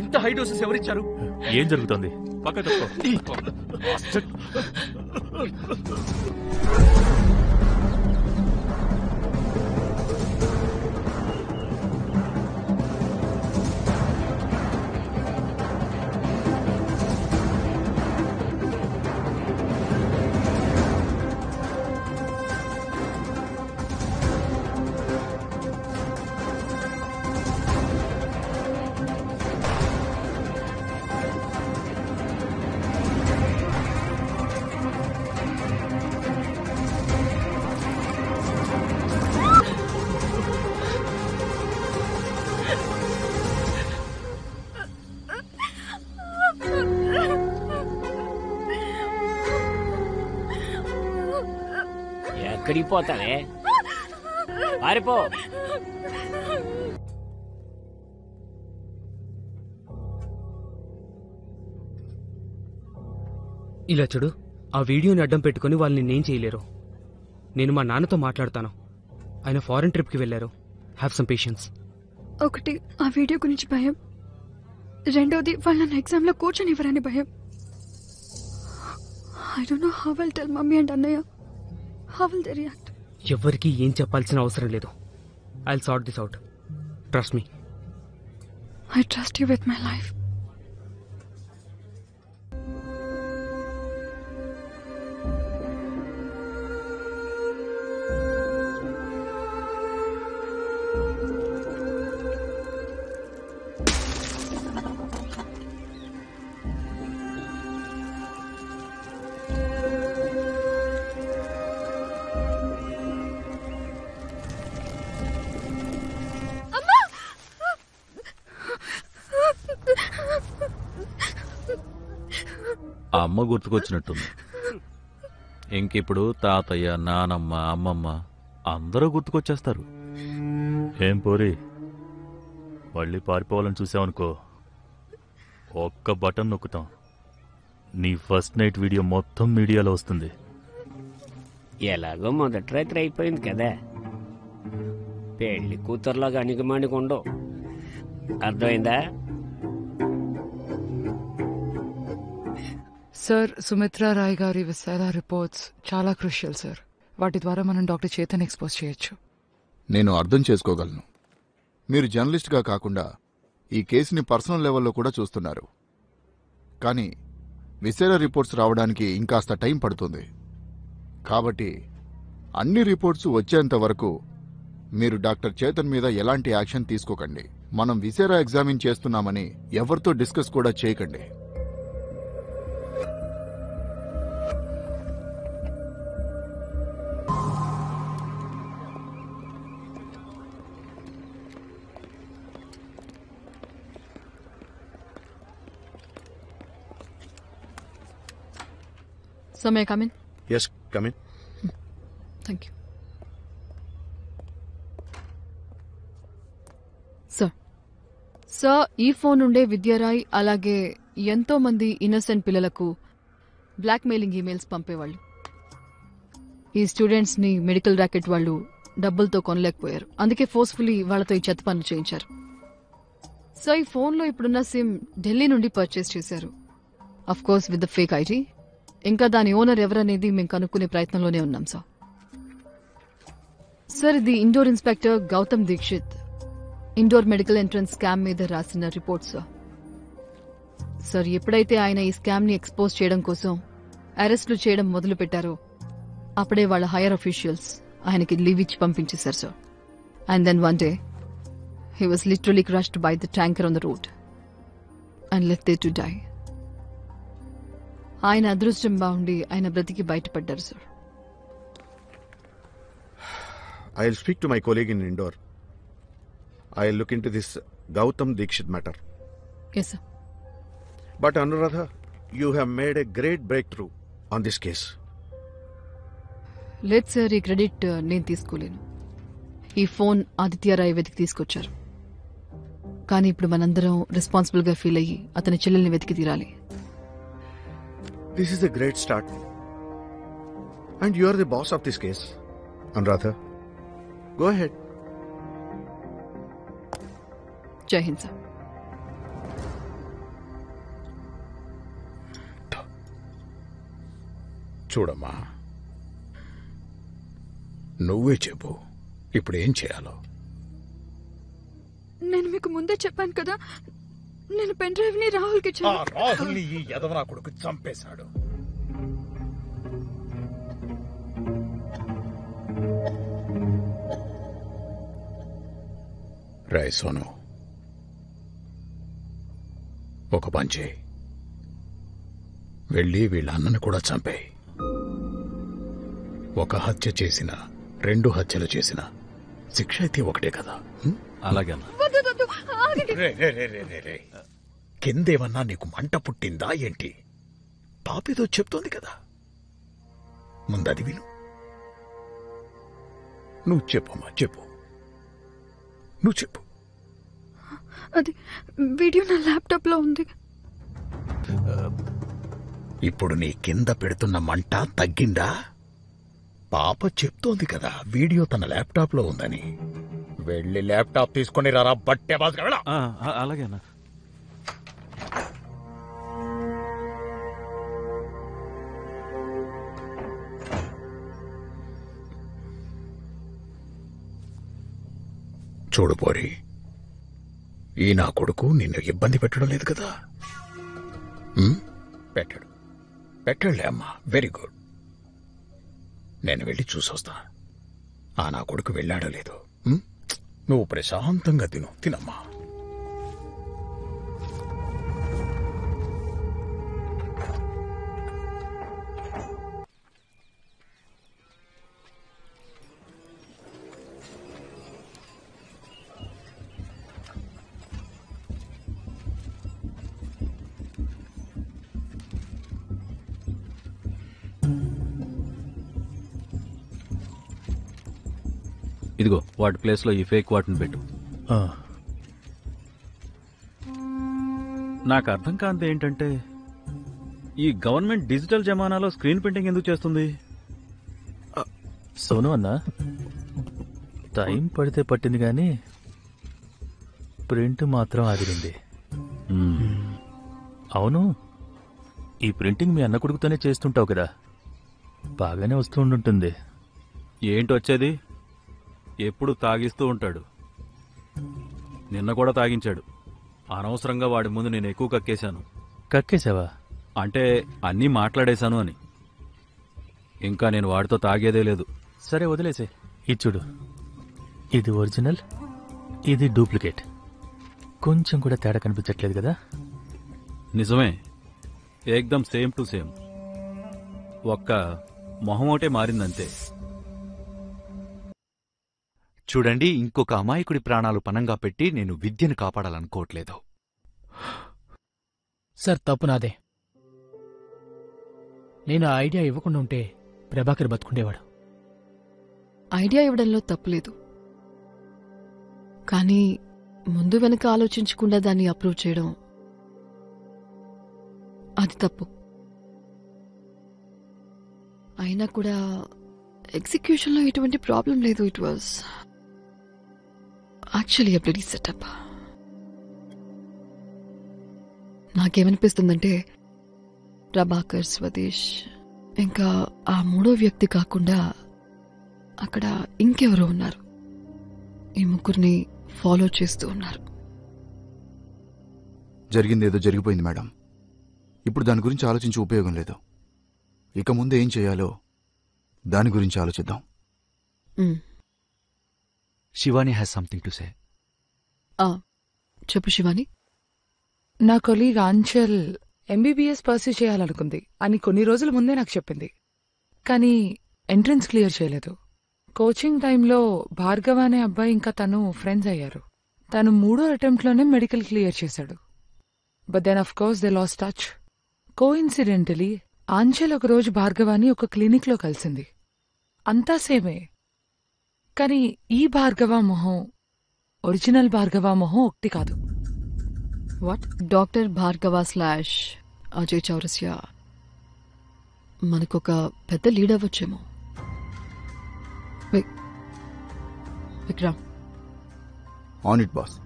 ఇంత హై డోసెస్ ఎవరిచ్చారు? ఏం జరుగుతుంది? పక్క తప్పుకో. ఎక్కడికి పోతావే? పారిపో. ఇలా చూడు, ఆ వీడియోని అడ్డం పెట్టుకుని వాళ్ళు నిన్నేం చేయలేరు. నేను మా నాన్నతో మాట్లాడతాను. ఆయన ఫారెన్ ట్రిప్కి వెళ్ళారు. Have some patience. ఒకటి, ఆ వీడియో గురించి భయం. రెండోది, వాళ్ళు నన్ను ఎగ్జామ్లో కూర్చొనివ్వరని భయం. I don't know how I'll tell mummy and అన్నయ్య. How will they react? ఎవరికి ఏం చెప్పాల్సిన అవసరం లేదు. I'll sort this out. Trust me. I trust you with my life. ఆ అమ్మ గుర్తుకొచ్చినట్టుంది. ఇంకిప్పుడు తాతయ్య, నానమ్మ, అమ్మమ్మ అందరూ గుర్తుకొచ్చేస్తారు. ఏం పోరి, మళ్ళీ పారిపోవాలని చూసావనుకో, ఒక్క బటన్ నొక్కుతాం, నీ ఫస్ట్ నైట్ వీడియో మొత్తం మీడియాలో వస్తుంది. ఎలాగో మొదటి రాత్రి అయిపోయింది కదా, పెళ్లి కూతురులాగా అణిగిమణిగుండవు. అర్థమైందా? సార్, సుమిత్రా రాయ్ గారి విసారా రిపోర్ట్స్ చాలా క్రూషియల్ సార్. వాటి ద్వారా మనం డాక్టర్ చేతన్ ఎక్స్పోజ్ చేయొచ్చు. నేను అర్థం చేసుకోగలను. మీరు జర్నలిస్ట్గా కాకుండా ఈ కేసుని పర్సనల్ లెవెల్లో కూడా చూస్తున్నారు. కానీ విసేరా రిపోర్ట్స్ రావడానికి ఇంకాస్త టైం పడుతుంది. కాబట్టి అన్ని రిపోర్ట్స్ వచ్చేంత వరకు మీరు డాక్టర్ చేతన్ మీద ఎలాంటి యాక్షన్ తీసుకోకండి. మనం విసేరా ఎగ్జామిన్ చేస్తున్నామని ఎవరితో డిస్కస్ కూడా చేయకండి. So may I come in? Yes, come in. Thank you. Sir, ఈ ఫోన్ నుండే విద్యారాయ్ అలాగే ఎంతో మంది ఇన్నోసెంట్ పిల్లలకు బ్లాక్మెయిలింగ్ ఈమెయిల్స్ పంపేవాళ్ళు. ఈ స్టూడెంట్స్ ని మెడికల్ ర్యాకెట్ వాళ్ళు డబ్బులతో కొనలేకపోయారు. అందుకే ఫోర్స్ఫుల్లీ వాళ్ళతో ఈ చెత్త పనులు చేయించారు. సో ఈ ఫోన్లో ఇప్పుడున్న సిమ్ ఢిల్లీ నుండి పర్చేస్ చేశారు. Of course with the fake ID. ఇంకా దాని ఓనర్ ఎవరనేది మేము కనుక్కునే ప్రయత్నంలోనే ఉన్నాం సార్. సార్, ఇది Indore inspector Gautam Dikshit Indore medical entrance scam మీద రాసిన రిపోర్ట్ సార్. సార్, ఎప్పుడైతే ఆయన ఈ స్కామ్ ని ఎక్స్పోజ్ చేయడం కోసం అరెస్టులు చేయడం మొదలు పెట్టారో అప్పుడే వాళ్ళ హైయర్ అఫీషియల్స్ ఆయనకి లీవ్ ఇచ్చి పంపించేశారు sir. And then one day he was literally crushed by the tanker on the road and left there to die. ఆయన అదృష్టం బాగుండి ఆయన బ్రతికి బయటపడ్డారు sir. I'll speak to my colleague in Indore. I'll look into this Gautam Dikshit matter. Yes, sir. But Anuradha, you have made a great breakthrough on this case. లేదు sir, ఈ credit నేను తీసుకోలేను. ఈ ఫోన్ ఆదిత్యరాయ్ వెతికి తీసుకొచ్చారు. కానీ ఇప్పుడు మనందరం responsible గా ఫీల్ అయ్యి అతని చెల్లెల్ని వెతికి తీరాలి. This is a great start. And you are the boss of this case. Anuradha, go ahead. జై హింద్ సార్. చూడమ్మా, నువ్వే చెప్పు ఇప్పుడు ఏం చేయాలో. నేను మీకు ముందే చెప్పాను కదా, నేను పెన్ డ్రైవ్ ని రాహుల్కి ఇచ్చాను. రాహుల్ని ఈ యదవనా కొడుకు చంపేశాడు. రాయ్ సోను, ఒక పని చేయి, వెళ్ళి వీళ్ళ అన్నను కూడా చంపేయి. ఒక హత్య చేసిన, 2 హత్యలు చేసిన శిక్ష అయితే ఒకటే కదా. అలాగే కిందేమన్నా నీకు మంట పుట్టిందా ఏంటి? పాపితో చెప్తోంది కదా, ముందది విను. నువ్వు చెప్పమ్మా, చెప్పు, నువ్వు చెప్పు. అది వీడియో నా ల్యాప్టాప్ లో ఉంది. ఇప్పుడు నీ కింద పెడుతున్న మంట తగ్గిందా? పాప చెప్తోంది కదా వీడియో తన ల్యాప్టాప్ లో ఉందని. వెళ్ళి ల్యాప్టాప్ తీసుకొని రారా బట్టే బాగా. అలాగే అన్న. చూడు పోరి, ఈ నా కొడుకు నిన్ను ఇబ్బంది పెట్టడం లేదు కదా. పెట్టాడు, పెట్టాడులే అమ్మా, వెరీ గుడ్. నేను వెళ్ళి చూసొస్తా ఆ నా కొడుకు వెళ్ళాడో లేదో. నువ్వు ప్రశాంతంగా తినమ్మా. ఇదిగో వాటి ప్లేస్లో ఈ ఫేక్ వాటిని పెట్టు. నాకు అర్థం కాంతి ఏంటంటే ఈ గవర్నమెంట్ డిజిటల్ జమానాలో స్క్రీన్ ప్రింటింగ్ ఎందుకు చేస్తుంది? సోను అన్నా, టైం పడితే పట్టింది కానీ ప్రింట్ మాత్రం ఆదిరింది. అవును, ఈ ప్రింటింగ్ మీ అన్న కొడుకుతోనే చేస్తుంటావు కదా, బాగానే వస్తూ ఉండుంటుంది. ఏంటి వచ్చేది? ఎప్పుడు తాగిస్తూ ఉంటాడు. నిన్న కూడా తాగించాడు. అనవసరంగా వాడి ముందు నేను ఎక్కువ కక్కేశాను. కక్కేశావా? అంటే అన్నీ మాట్లాడేశాను అని. ఇంకా నేను వాడితో తాగేదే లేదు. సరే వదిలేసే. ఇది చూడు, ఇది ఒరిజినల్, ఇది డూప్లికేట్. కొంచెం కూడా తేడా కనిపించట్లేదు కదా? నిజమే, ఏకదం సేమ్ టు సేమ్. ఒక్క మొహం ఒకటే మారిందంతే. చూడండి, ఇంకొక అమాయకుడి ప్రాణాలు పణంగా పెట్టి నేను విద్యను కాపాడాలనుకోవట్లేదు. సార్, తప్పు నాదే. నేను ఆ ఐడియా ఇవ్వకుండా ఉంటే ప్రభాకర్ బతుకుండేవాడు. ఐడియా ఇవ్వడంలో తప్పులేదు, కానీ ముందు వెనక ఆలోచించకుండా దాన్ని అప్రూవ్ చేయడం అది తప్పు. అయినా కూడా ఎగ్జిక్యూషన్లో ఎటువంటి ప్రాబ్లం లేదు. It was actually a bloody setup. నాకేమనిపిస్తుందంటే ప్రభాకర్, స్వదేశ్ ఇంకా ఆ మూడో వ్యక్తి కాకుండా అక్కడ ఇంకెవరో ఉన్నారు. ఈ ముగ్గురిని ఫాలో చేస్తూ ఉన్నారు. జరిగిందేదో జరిగిపోయింది మేడం. ఇప్పుడు దాని గురించి ఆలోచించి ఉపయోగం లేదు. ఇక ముందు ఏం చేయాలో దాని గురించి ఆలోచిద్దాం. Shivani has something to say. చెప్పు శివాని. నా కొలీగ్ ఆంచల్ ఎంబీబీఎస్ పర్సూ చేయాలనుకుంది అని కొన్ని రోజుల ముందే నాకు చెప్పింది. కానీ ఎంట్రన్స్ క్లియర్ చేయలేదు. కోచింగ్ టైంలో భార్గవ అనే అబ్బాయి ఇంకా తను ఫ్రెండ్స్ అయ్యారు. తను 3వ అటెంప్ట్లోనే మెడికల్ క్లియర్ చేశాడు. But then of course they lost touch. Coincidentally Anchal ఒకరోజు భార్గవాని ఒక క్లినిక్లో కలిసింది. అంతా సేమే, కానీ ఈ భార్గవ మొహం ఒరిజినల్ భార్గవ మొహం ఒకటి కాదు. What? Doctor Bhargava slash Ajay Chaurasia మనకొక పెద్ద లీడ్ అవ్వచ్చేమో. Vikram, on it boss.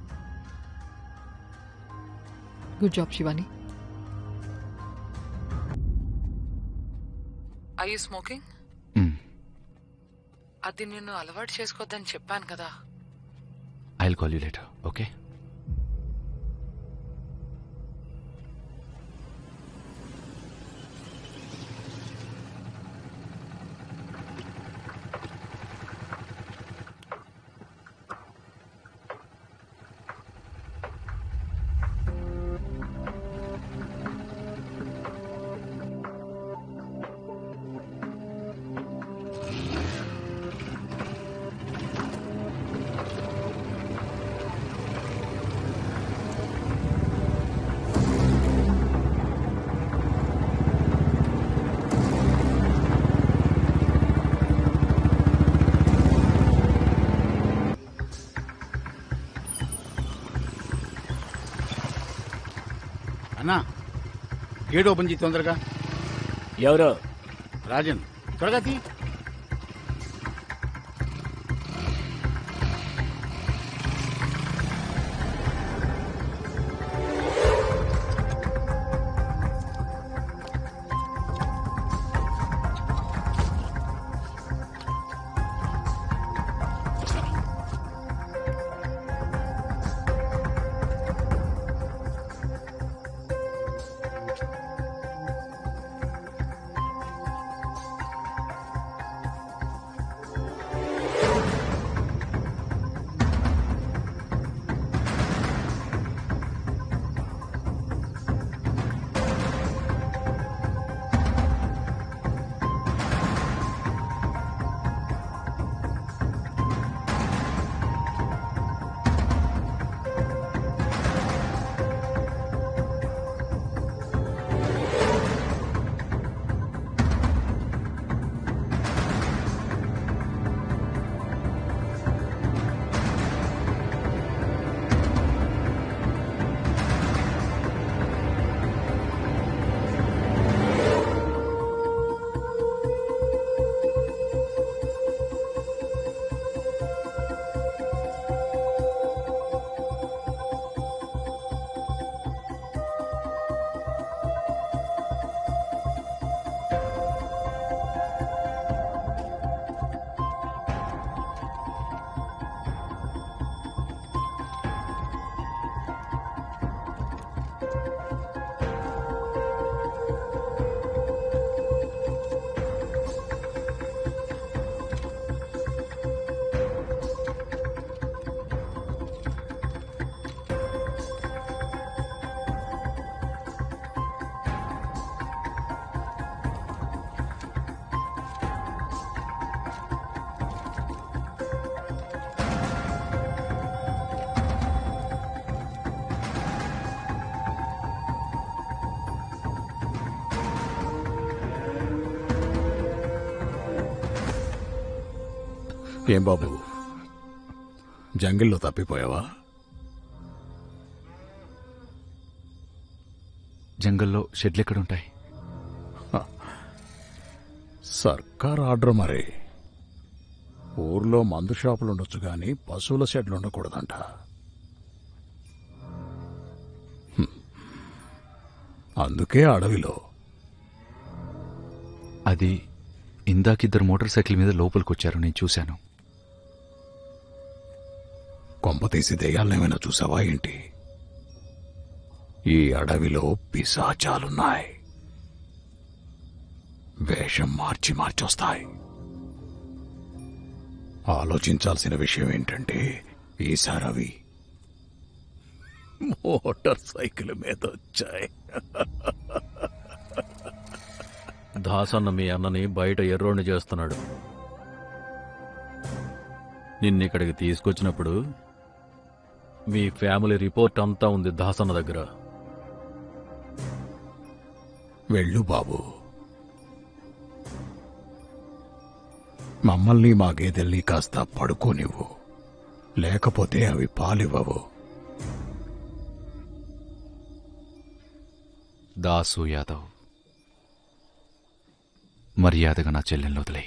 Good job Shivani. I you smoking? అది నేను అలవాటు చేసుకోవద్దని చెప్పాను కదా. I will call you later, okay? అన్నా, గేట్ ఓపెన్ చేయి తొందరగా. ఎవరు? రాజన్, త్వరగా తీ. ఏం బాబు, జంగిల్లో తప్పిపోయావా? జంగల్లో షెడ్లు ఎక్కడుంటాయి? సర్కార్ ఆర్డర్ మరి. ఊర్లో మందు షాపులు ఉండొచ్చు కానీ పశువుల షెడ్లు ఉండకూడదంట. అందుకే అడవిలో. అది ఇందాకిద్దరు మోటార్ సైకిల్ మీద లోపలికొచ్చారు, నేను చూశాను. కొంప తీసి దెయ్యాలనేమైనా చూసావా ఏంటి? ఈ అడవిలో పిశాచాలున్నాయి. వేషం మార్చి మార్చొస్తాయి. ఆలోచించాల్సిన విషయం ఏంటంటే ఈసారి అవి మోటార్ సైకిల్ మీద వచ్చాయి. దాసన్న మీ అన్నని బయట ఎర్రోడిని చేస్తున్నాడు. నిన్నిక్కడికి తీసుకొచ్చినప్పుడు మీ ఫ్యామిలీ రిపోర్ట్ అంతా ఉంది దాసన్న దగ్గర. వెళ్ళు బాబు. మమ్మల్ని మా గేదెల్ని కాస్త పడుకోనివ్వు, లేకపోతే అవి పాలివ్వవు. దాసు యాదవ్, మర్యాదగా నా చెల్లెల్ని వదిలే.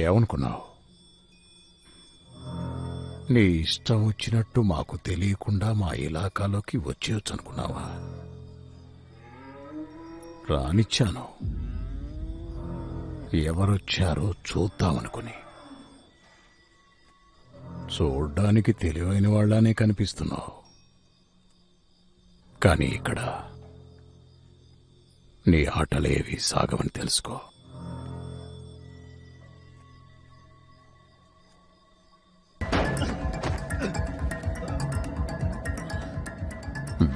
ఏమనుకున్నావు? నీ ఇష్టం వచ్చినట్టు మాకు తెలియకుండా మా ఇలాకాలోకి వచ్చేయచ్చు అనుకున్నావా? రానిచ్చాను. ఎవరొచ్చారో చూద్దామనుకుని. చూడ్డానికి తెలివైన వాళ్ళనే కనిపిస్తున్నావు, కానీ ఇక్కడ నీ ఆటలేవి సాగవని తెలుసుకో.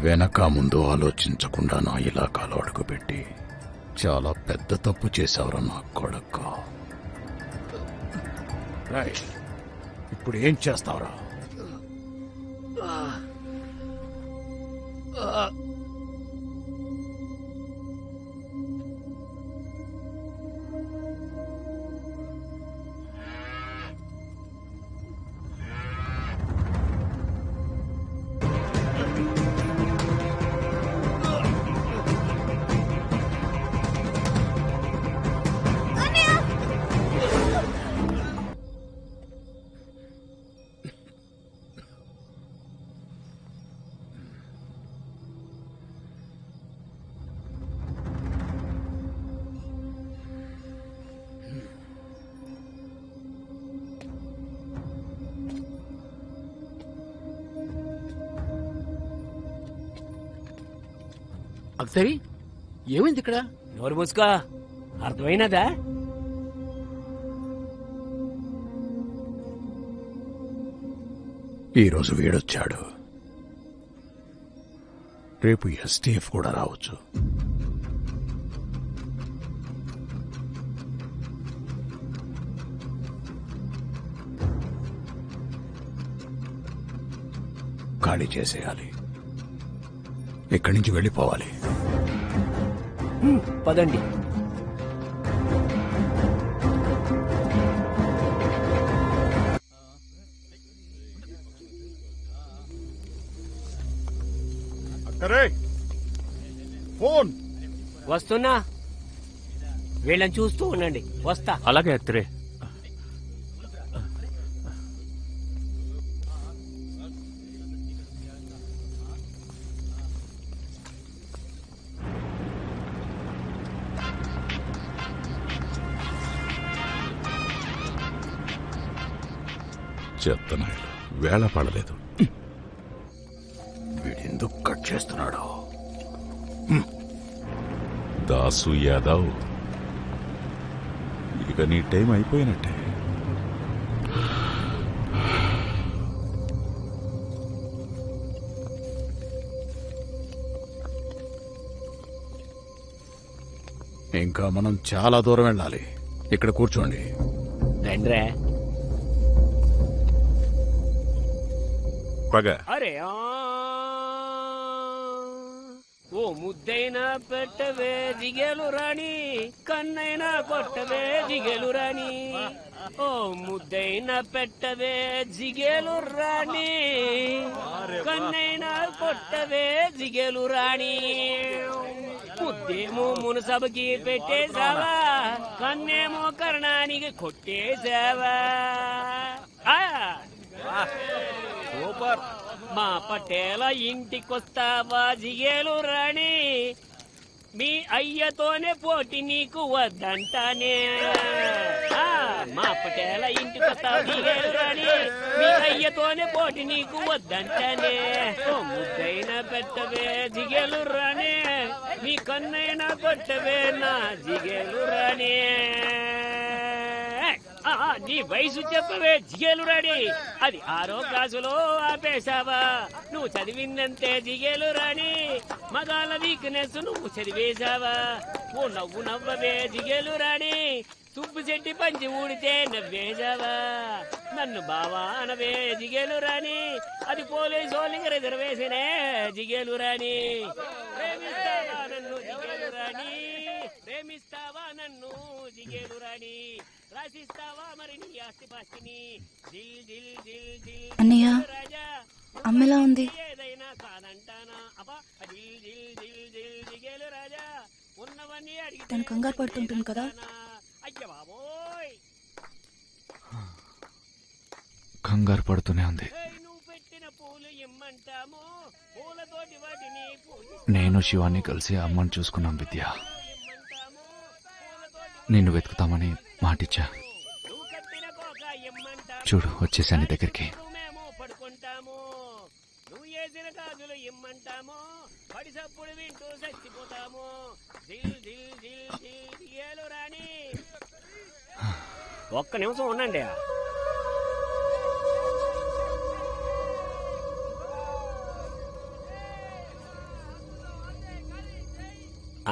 వెనక ముందు ఆలోచించకుండా నా ఇలాకాలో అడుగుపెట్టి చాలా పెద్ద తప్పు చేశావురా నా కొడక్క. ఇప్పుడు ఏం చేస్తావురా? అక్తరి, ఏమైంది ఇక్కడ? నోరు మూసుకో, అర్థమైనదా? ఈరోజు వీడొచ్చాడు, రేపు ఎస్టీఎఫ్ కూడా రావచ్చు. ఖాళీ చేసేయాలి, ఇక్కడి నుంచి వెళ్ళిపోవాలి. పదండి. ఫోన్ వస్తున్నా, వీళ్ళని చూస్తూ ఉండండి, వస్తా. అలాగే అత్తరే. చెత్తనాయలు వేళ పడలేదు. వీడెందుకు కట్ చేస్తున్నాడు? దాసు యాదవ్, ఇక నీ టైం అయిపోయినట్టే. ఇంకా మనం చాలా దూరం వెళ్ళాలి. ఇక్కడ కూర్చోండి. రండ్రా. పగ. అరే ఓ ముద్దైనా పెట్టవే జిగేలు రాణి, కన్నైనా కొట్టవే జిగేలు రాణి. ఓ ముద్దైనా పెట్టవే జిగేలు రాణి, కన్నైనా కొట్టవే జిగేలు రాణి. ముద్దేమో మునసభకి పెట్టేశావా, కన్నేమో కర్ణానికి కొట్టేశావా. సూపర్. మా పటేల ఇంటికొస్తావా జిగేలు రాణి, మీ అయ్యతోనే పోటీ నీకు వద్దంటానే. మా పటేల ఇంటికొస్తావా జిగేలు రాణి, మీ అయ్యతోనే పోటీ నీకు వద్దంటానే. ఓ ముద్దైనా పెట్టవే జిగేలు రాణి, మీ కన్నైనా కొట్టవే నా జిగేలు రాణి. నీ వయసు చెప్పవే జిగేలు రాణి, అది 6వ క్లాసులో ఆపేశావా. నువ్వు చదివిందంతే జిగేలు రాణి, మగాళ్ళ వీక్నెస్ నువ్వు చదివేశావా. ఓ నవ్వు నవ్వవే జిగేలు రాణి, సుబ్బుశెట్టి పంచి ఊడితే నవ్వేశావా. నన్ను బావా అనవే జిగేలు రాణి, అది పోలీసు వాళ్ళకి రిజర్వేషనే జిగేలు రాణి. ప్రేమిస్తావా నన్ను జిగేలు రాణి, ప్రేమిస్తావా నన్ను జిగేలు రాణి, రాసిస్తావా మరి నీ ఆస్తి పాస్తిని. దిల్ దిల్ దిల్ దిల్ అన్నయ్య, రాజా అమ్మెలా ఉంది? ఏదైనా కాదంటానా. అబ్బా దిల్ దిల్ దిల్ దిల్ దిగేలు రాజా, ఉన్నవన్నీ అడిగి తను కంగారు పడుతుంటుంది కదా. అయ్య బాబోయ్, కంగారు పడుతూనే ఉంది. నువ్వు పెట్టిన పూలు ఇమ్మంటాము, పూలతోటి వాటిని నేను శివాన్ని కలిసి అమ్మని చూసుకున్నాం విద్య. నిన్ను వెతుకుతామని మాటిచ్చా. చూడు వచ్చేసాను దగ్గరికి. పడుకుంటాము, నువ్వు వేసిన గాజులు ఇమ్మంటాము, పడి సప్పుడు వింటూ చచ్చిపోతాము. దిల్ దిల్ దిల్ దిల్ దిగేలు రాణి. ఒక్క నిమిషం ఉండండి.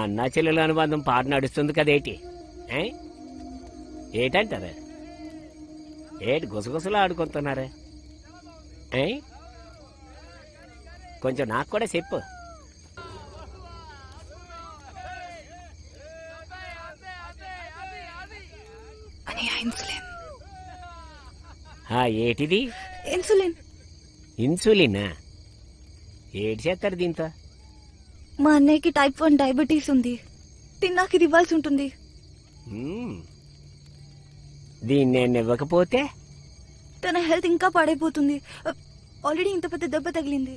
అన్నా చెల్లెల అనుబంధం పాట నడుస్తుంది కదేటి, ఏటంటారా? ఏటి గుసగుసలు ఆడుకుంటున్నారా? కొంచెం నాకు కూడా చెప్పు. ఏటిది? ఇన్సులిన్. ఇన్సులినా? ఏటి చేస్తారు దీంతో? మా అన్నయ్యకి టైప్ 1 డయాబెటీస్ ఉంది, తిన్నాక ఇది ఇవ్వాల్సి ఉంటుంది. దీన్ని నేను ఇవ్వకపోతే తన హెల్త్ ఇంకా పాడైపోతుంది. ఆల్రెడీ ఇంత పెద్ద దెబ్బ తగిలింది.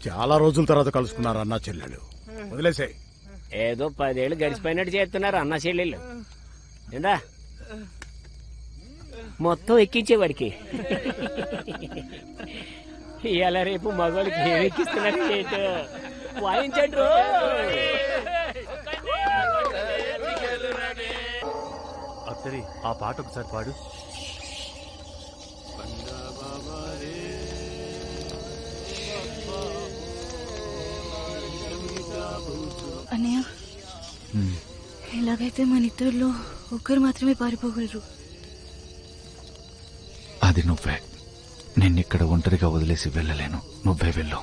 చాలా రోజుల తర్వాత కలుసుకున్నారు అన్నా చెల్లెలు, వదిలేసాయి. ఏదో 10 ఏళ్ళు గడిచిపోయినట్టు చేస్తున్నారు అన్నా చెల్లెళ్ళు. ఏందా మొత్తం ఎక్కించేవాడికి ఇవాళ రేపు మగవాళ్ళకి ఏం ఎక్కిస్తున్నారు ఏంటో వాయించండి. అక్షరి, ఆ పాట ఒకసారి పాడు. అన్నయ్య, ఎలాగైతే మన ఇద్దరిలో ఒక్కరు మాత్రమే పారిపోగలరు. అది నువ్వే. నిన్నిక్కడ ఒంటరిగా వదిలేసి వెళ్ళలేను, నువ్వే వెళ్ళు.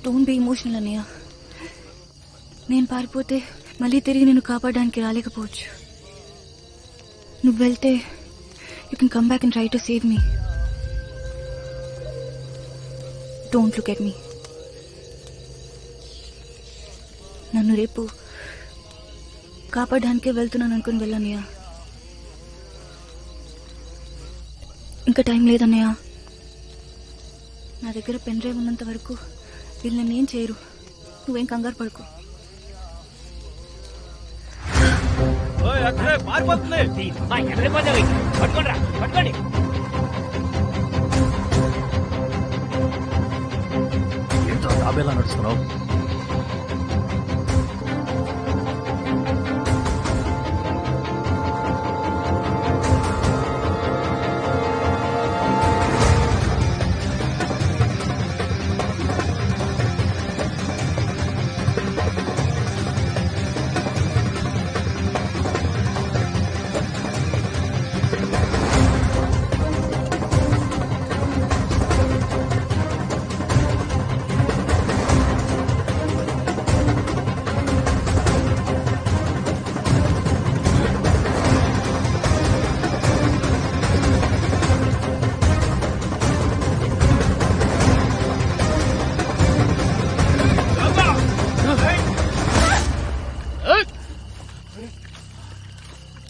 డోంట్ బి ఎమోషనల్ అన్నయ్య. నేను పారిపోతే మళ్ళీ తిరిగి నిన్ను కాపాడడానికి రాలేకపోవచ్చు. నువ్వు వెళ్తే you can come back and try to save me. Don't look at me. నన్ను రేపు కాపాడడానికే వెళ్తున్నాను అనుకుని వెళ్ళన్నయ్య. ఇంకా టైం లేదన్నయ్య. నా దగ్గర పెన్ డ్రైవ్ ఉన్నంత వరకు వీళ్ళు నన్నేం చేయరు. నువ్వేం కంగారు పడుకో. పట్టుకోండి. ఏంటో తాబేలా నడుస్తున్నావు?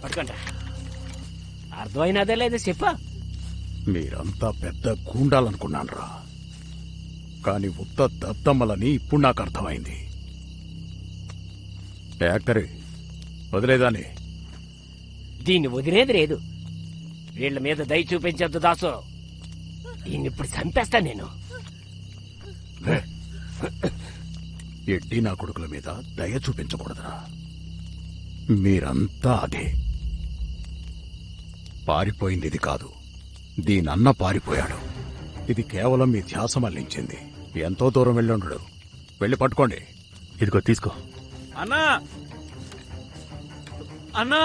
పట్టుకోండి. అర్థమైనదే లేదా చెప్పా? మీరంతా పెద్ద గూండాలనుకున్నానురా, కానీ ఉత్త దద్దమ్మలని ఇప్పుడు నాకు అర్థమైంది. యాక్టరే వదిలేదాన్ని. దీన్ని వదిలేది లేదు. వీళ్ళ మీద దయ చూపించద్దు దాసు. ఈయనిప్పుడు చంపేస్తా నేను. ఎడ్డి నా కొడుకుల మీద దయ చూపించకూడదురా. మీరంతా అదే. పారిపోయింది ఇది కాదు, దీనన్న పారిపోయాడు. ఇది కేవలం మీ ధ్యాస మళ్లించింది. ఎంతో దూరం వెళ్ళుండడు. వెళ్ళి పట్టుకోండి. ఇదిగో తీసుకో. అన్నా అన్నా,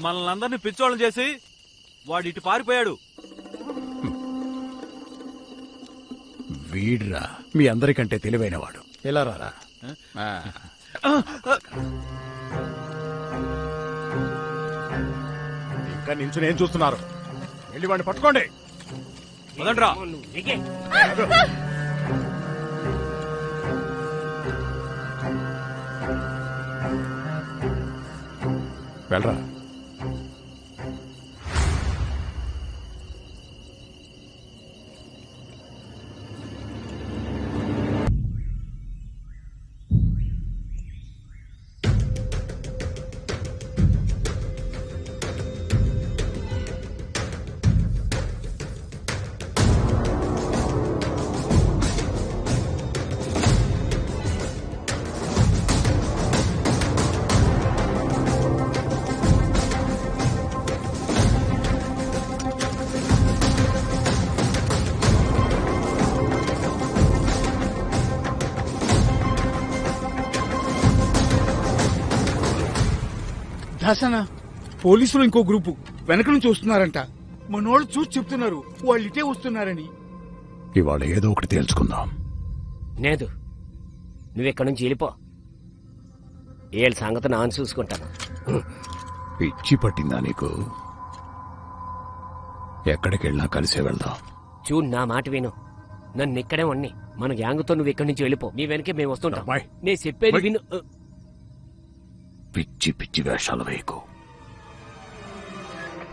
మనల్ని అందరినీ పిచ్చోళ్ళని చేసి వాడు ఇటు పారిపోయాడు. వీడ్రా మీ అందరికంటే తెలివైనవాడు. ఎలా రారా? ఇంకా నించుని ఏం చూస్తున్నారు? వెళ్ళి వాడిని పట్టుకోండి. వదండ్రా. వెళ్ళరా. దాసనా, పోలీసులు ఇంకో గ్రూపు వెనక నుంచి వస్తున్నారంట. మనోళ్ళు చూసి చెప్తున్నారు వాళ్ళు ఇటే వస్తున్నారని. ఇవాళ ఏదో ఒకటి తేల్చుకుందాం. లేదు, నువ్వెక్కడి నుంచి వెళ్ళిపో. ఏళ్ళ సంగతి నాన్న చూసుకుంటాను. పిచ్చి పట్టిందా నీకు? ఎక్కడికి వెళ్ళినా కలిసే వెళ్దాం. చూడు, నా మాట విను. నన్ను ఇక్కడే ఉన్ని మన గ్యాంగ్తో నువ్వు ఇక్కడి నుంచి వెళ్ళిపో. మీ వెనకే మేము వస్తుంటాం. నేను చెప్పేది విను. పిచ్చి పిచ్చి వేషాలు వేయకు.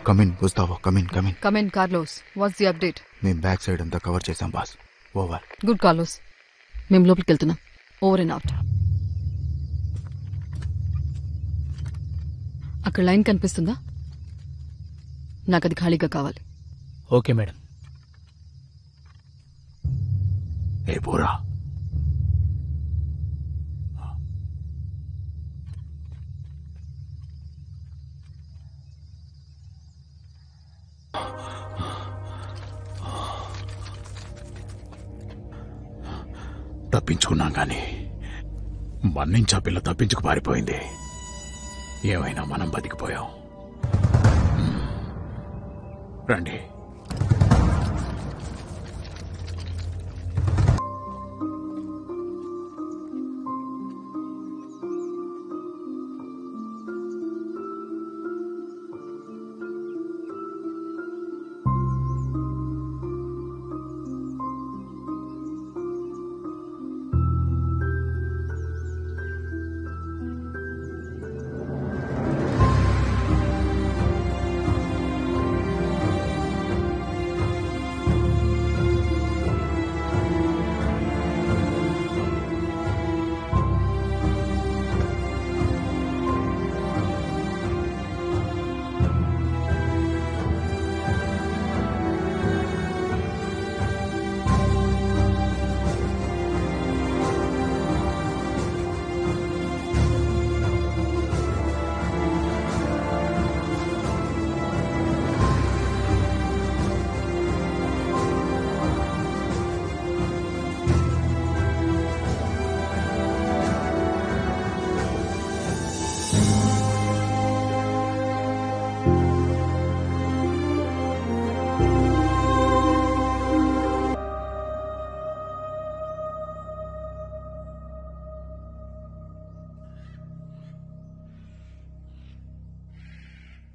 Come in Gustavo, come in come in. Come in Carlos, what's the update? మేం బ్యాక్ సైడ్ అంతా కవర్ చేసాం బాస్. ఓవర్. గుడ్ కార్లోస్, మేము లోపలికి వెళ్తున్నాం. Over and out. అక్కడ లైన్ కనిపిస్తుందా? నాకు అది ఖాళీగా కావాలి. Okay madam. ఏ బోరా, తప్పించుకున్నాం గాని మన్నించా పిల్ల తప్పించుకు పారిపోయింది. ఏమైనా మనం బతికిపోయాం. రండి.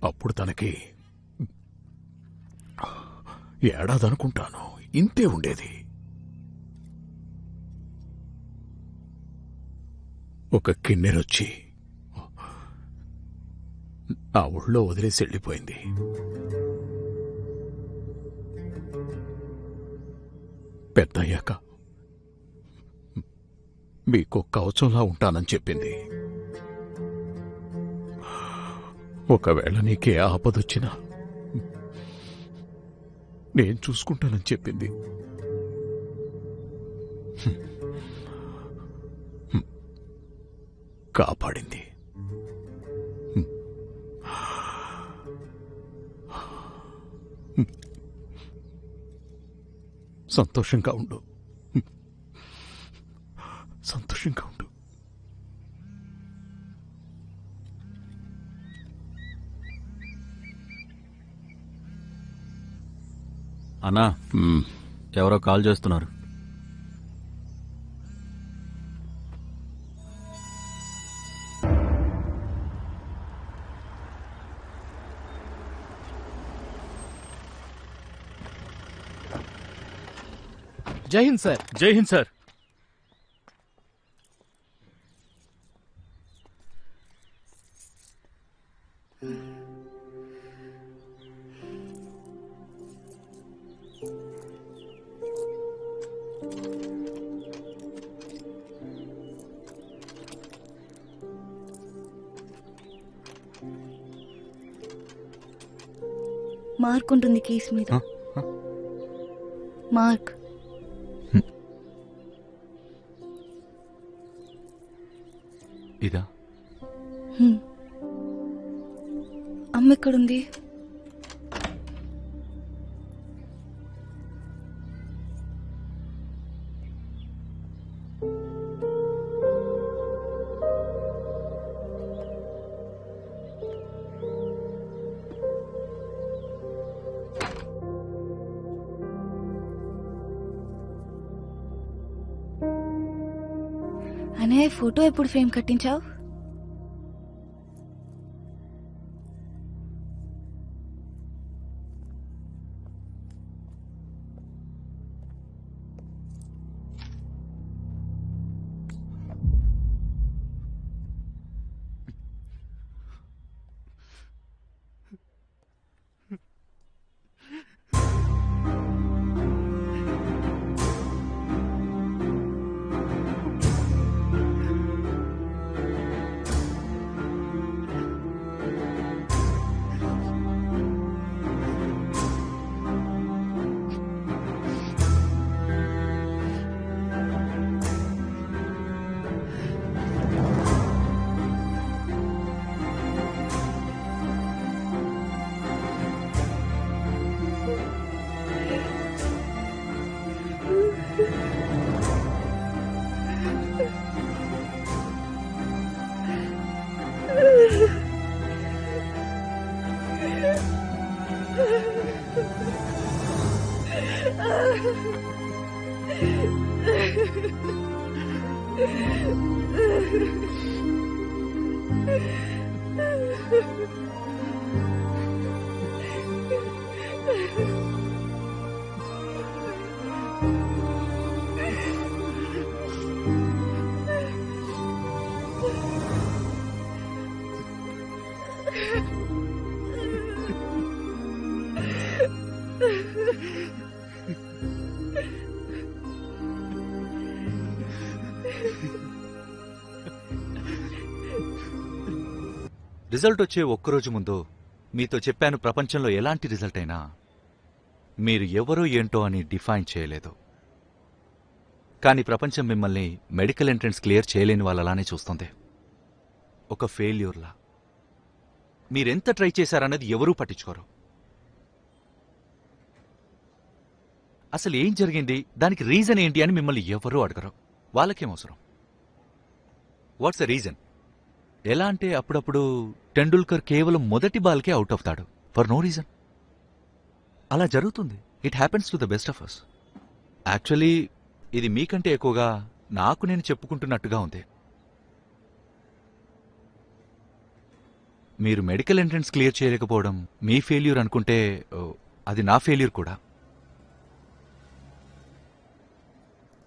అప్పుడు తనకి ఏడాదనుకుంటాను, ఇంతే ఉండేది. ఒక కిన్నెరొచ్చి ఆ ఊళ్ళో వదిలేసి వెళ్ళిపోయింది. పెద్దయ్యాక మీకు కవచంలా ఉంటానని చెప్పింది. ఒకవేళ నీకే ఆపదొచ్చినా నేను చూసుకుంటానని చెప్పింది. కాపాడింది. సంతోషంగా ఉండు, సంతోషంగా ఉండు. అన్నా, ఎవరో కాల్ చేస్తున్నారు. జై హింద్ సార్. జై హింద్ సార్. మార్క్ ఉంటుంది కేసు మీద. మార్క్. ఇదా? అమ్మ ఎక్కడుంది? అనే ఫోటో ఎప్పుడు ఫ్రేమ్ కట్టించావు? రిజల్ట్ వచ్చే ఒక్కరోజు ముందు మీతో చెప్పాను, ప్రపంచంలో ఎలాంటి రిజల్ట్ అయినా మీరు ఎవరో ఏంటో అని డిఫైన్ చేయలేదు. కానీ ప్రపంచం మిమ్మల్ని మెడికల్ ఎంట్రన్స్ క్లియర్ చేయలేని వాళ్ళలానే చూస్తుంది, ఒక ఫెయిల్యూర్లా. మీరెంత ట్రై చేశారన్నది ఎవరూ పట్టించుకోరు. అసలు ఏం జరిగింది, దానికి రీజన్ ఏంటి అని మిమ్మల్ని ఎవరూ అడగరు. వాళ్ళకేం అవసరం? What's the reason? ఎలా అంటే అప్పుడప్పుడు టెండూల్కర్ కేవలం మొదటి బాల్కే అవుట్ అవుతాడు ఫర్ నో రీజన్. అలా జరుగుతుంది. It happens to the best of us. Actually ఇది మీకంటే ఎక్కువగా నాకు నేను చెప్పుకుంటున్నట్టుగా ఉంది. మీరు మెడికల్ ఎంట్రన్స్ క్లియర్ చేయలేకపోవడం మీ ఫెయిల్యూర్ అనుకుంటే అది నా ఫెయిల్యూర్ కూడా.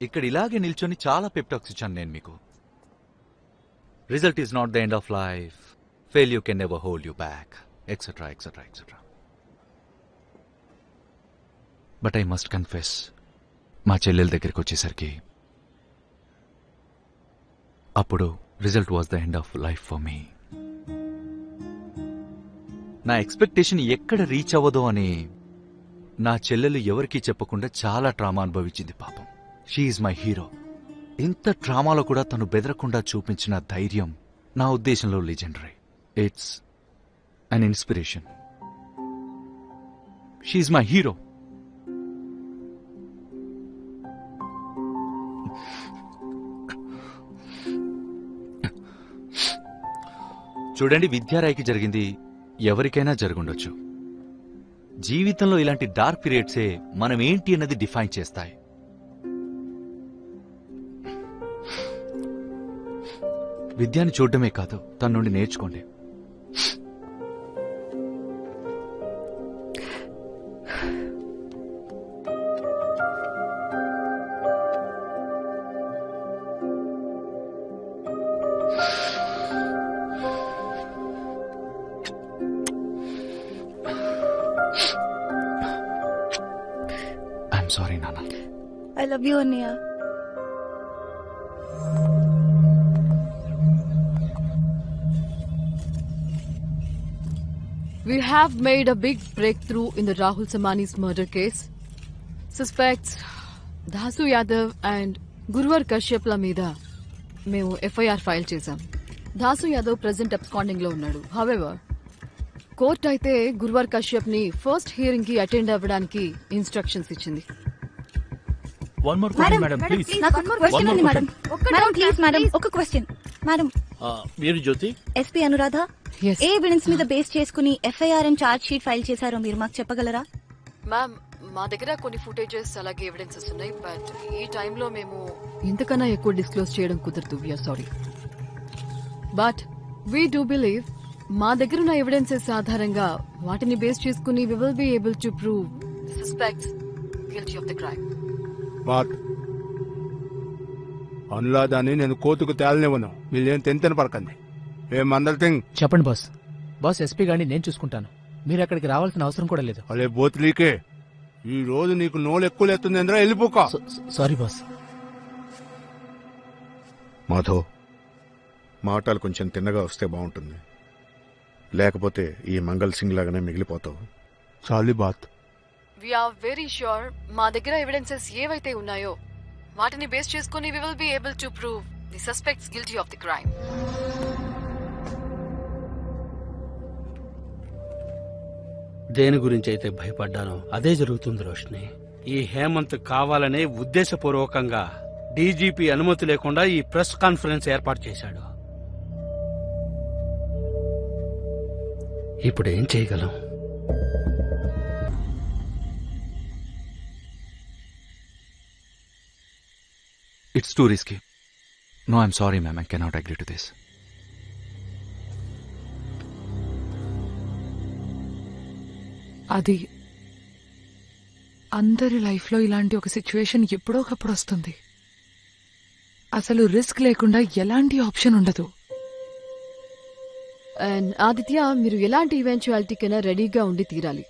ఇక్కడ ఇలాగే నిల్చొని చాలా పెప్టాక్స్ ఇచ్చాను నేను మీకు. Result is not the end of life, failure can never hold you back, etc., etc., etc. But I must confess, మా చెల్లెల దగ్గరికి వచ్చేసరికి అప్పుడు result was the end of life for me. నా ఎక్స్పెక్టేషన్ ఎక్కడ రీచ్ అవ్వదో అని నా చెల్లెలు ఎవరికీ చెప్పకుండా చాలా ట్రామా అనుభవించింది పాపం. She is my hero. ఇంత ట్రామాలో కూడా తను బెదరకుండా చూపించిన ధైర్యం నా ఉద్దేశంలో legendary. It's an inspiration. She is my hero. చూడండి, విద్యారాయికి జరిగింది ఎవరికైనా జరుగుండొచ్చు. జీవితంలో ఇలాంటి డార్క్ పీరియడ్సే మనం ఏంటి అన్నది డిఫైన్ చేస్తాయి. విద్యని చూడడమే కాదు, తన నుండి నేర్చుకోండి. ఐఎమ్ సారీ నాన్న. ఐ లవ్ యూ అన్నయ్య. We have made a big breakthrough in the Rahul Samani's murder case. Suspects Dasu Yadav and Gurwar Kashyapla మీద మేము ఎఫ్ఐఆర్ ఫైల్ చేశాం. దాసు యాదవ్ ప్రెజెంట్ అబ్స్కాండింగ్ లో ఉన్నాడు. హౌవెవర్ కోర్ట్ అయితే గురువార్ కశ్యప్ ని ఫస్ట్ హియరింగ్ కి అటెండ్ అవ్వడానికి ఇన్స్ట్రక్షన్స్ ఇచ్చింది. One more question madam please. నాకు ఒక క్వశ్చన్ ఉంది మేడం. మేడం ప్లీజ్ మేడం ఒక క్వశ్చన్. మేడం మీరు జ్యోతి ఎస్పీ అనురాధ ఏ ఎవిడెన్స్ మీద బేస్ చేసుకుని FIR and charge sheet file చేశారో మీరు మాకు చెప్పగలరా? మ్యామ్, మా దగ్గర కొన్ని ఫుటేజెస్ అలాగే ఎవిడెన్సెస్ ఉన్నాయి. బట్ ఈ టైంలో మేము ఇంతకన్నా ఎక్కువ డిస్క్లోజ్ చేయడం కుదరదు. We're sorry. But we do believe మా దగ్గర ఉన్న ఎవిడెన్సెస్ ఆధారంగా వాటిని బేస్ చేసుకుని we will be able to prove suspects guilty of the crime. But అనులాదాన్ని నేను కోర్టుకు తేలనివ్వను. వీళ్ళేం తెంతని పడకండి. ఏమందల్ థింగ్ చెప్పండి బాస్. బాస్, ఎస్పీ గారిని నేను చూసుకుంటాను. మీరు అక్కడికి రావాల్సిన అవసరం కూడా లేదు. అలే బోత్లీకే, ఈ రోజు నీకు నోలు ఎక్కువ లేస్తుంది ఎందుకు? వెళ్ళిపోక. Sorry boss. మాధవ్, మాటలు కొంచెం తిన్నగా వస్తే బాగుంటుంది. లేకపోతే ఈ మంగళ్ సింగ్ లాగానే మిగిలిపోతావు. చాలీ బాత్. వీఆర్ వెరీ ష్యూర్ మా దగ్గర ఎవిడెన్సెస్ ఏవైతే ఉన్నాయో వాటిని బేస్ చేసుకుని we will be able to prove the suspects guilty of the crime. దేని గురించి అయితే భయపడ్డానో అదే జరుగుతుంది రోషిని. ఈ హేమంత్ కావాలనే ఉద్దేశపూర్వకంగా డీజీపీ అనుమతి లేకుండా ఈ ప్రెస్ కాన్ఫరెన్స్ ఏర్పాటు చేశాడు. ఇప్పుడు ఏం చేయగలం? It's too risky. No, I'm sorry ma'am, I cannot agree to this. అది అందరి లైఫ్లో ఇలాంటి ఒక సిచ్యువేషన్ ఎప్పుడో ఒకప్పుడు వస్తుంది. అసలు రిస్క్ లేకుండా ఎలాంటి ఆప్షన్ ఉండదు. అండ్ ఆదిత్య, మీరు ఎలాంటి ఈవెంచువాలిటీకైనా రెడీగా ఉండి తీరాలి.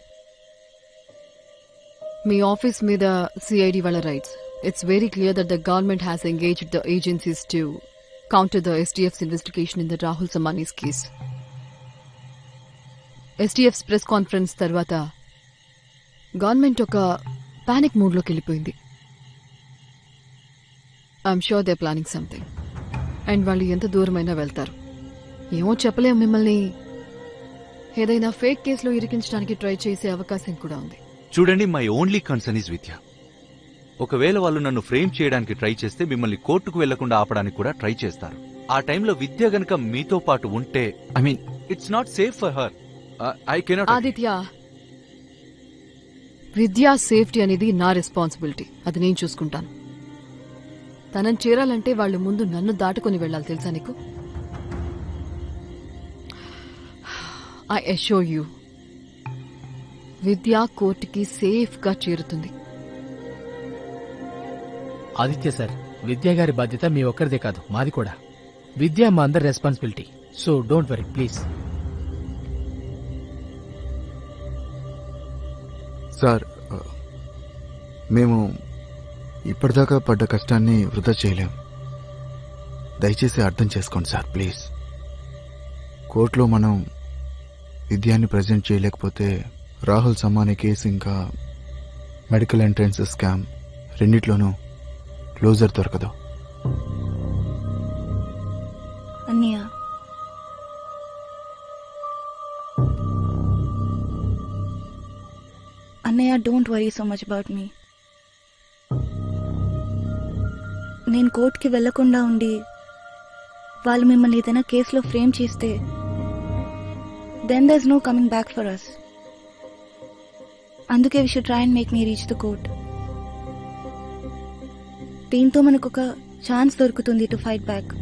మీ ఆఫీస్ మీద సిఐడి వాళ్ళ raids. It's very clear that the government has engaged the agencies to counter the STF's investigation in the Rahul సమానీస్ కేస్. ఎస్టీఎఫ్స్ ప్రెస్ కాన్ఫరెన్స్ తర్వాత గవర్నమెంట్ ఒక పానిక్ మూడ్లోకి వెళ్ళిపోయింది. I'm sure they planning something. And వాళ్ళు ఎంత దూరమైనా వెళ్తారు. ఏమో చెప్పలేం. మిమ్మల్ని ఏదైనా ఫేక్ కేసులో ఇరికించడానికి ట్రై చేసే అవకాశం కూడా ఉంది. చూడండి, మై ఓన్లీ కన్సర్న్ ఇస్ విద్య. ఒకవేళ వాళ్ళు నన్ను ఫ్రేమ్ చేయడానికి ట్రై చేస్తే మిమ్మల్ని కోర్టుకు వెళ్లకుండా ఆపడానికి కూడా ట్రై చేస్తారు. ఆ టైంలో విద్య గనక మీతో పాటు ఉంటే, I mean, it's not safe for her. I cannot. Aditya, విద్యా సేఫ్టీ అనేది నా రెస్పాన్సిబిలిటీ. అది నేను చూసుకుంటాను. తనని చేరాలంటే వాళ్ళు ముందు నన్ను దాటుకుని వెళ్ళాలి. తెలుసా నీకు? ఐ అష్యూర్ యూ, విద్యా కోర్టుకి సేఫ్ గా చేరుతుంది. ఆదిత్య సార్, విద్యా గారి బాధ్యత మీ ఒక్కరిదే కాదు, మాది కూడా. విద్య మా అందరి responsibility. So don't worry please. Sir మేము ఇప్పటిదాకా పడ్డ కష్టాన్ని వృధా చేయలేం. దయచేసి అర్థం చేసుకోండి సార్ ప్లీజ్. కోర్టులో మనం విద్యాన్ని ప్రజెంట్ చేయలేకపోతే రాహుల్ సమ్మాని కేసు ఇంకా మెడికల్ ఎంట్రన్స్ స్కామ్ రెండిట్లోనూ క్లోజర్ దొరకదు. అన్నయ్య అన్నయ్య don't worry so much about me. నేను కోర్టుకి వెళ్లకుండా ఉండి వాళ్ళు మిమ్మల్ని ఏదైనా కేసులో ఫ్రేమ్ చేస్తే then there is no coming back for us. అందుకే we should try and make me reach the court. దీంతో మనకు ఒక ఛాన్స్ దొరుకుతుంది టు ఫైట్ బ్యాక్.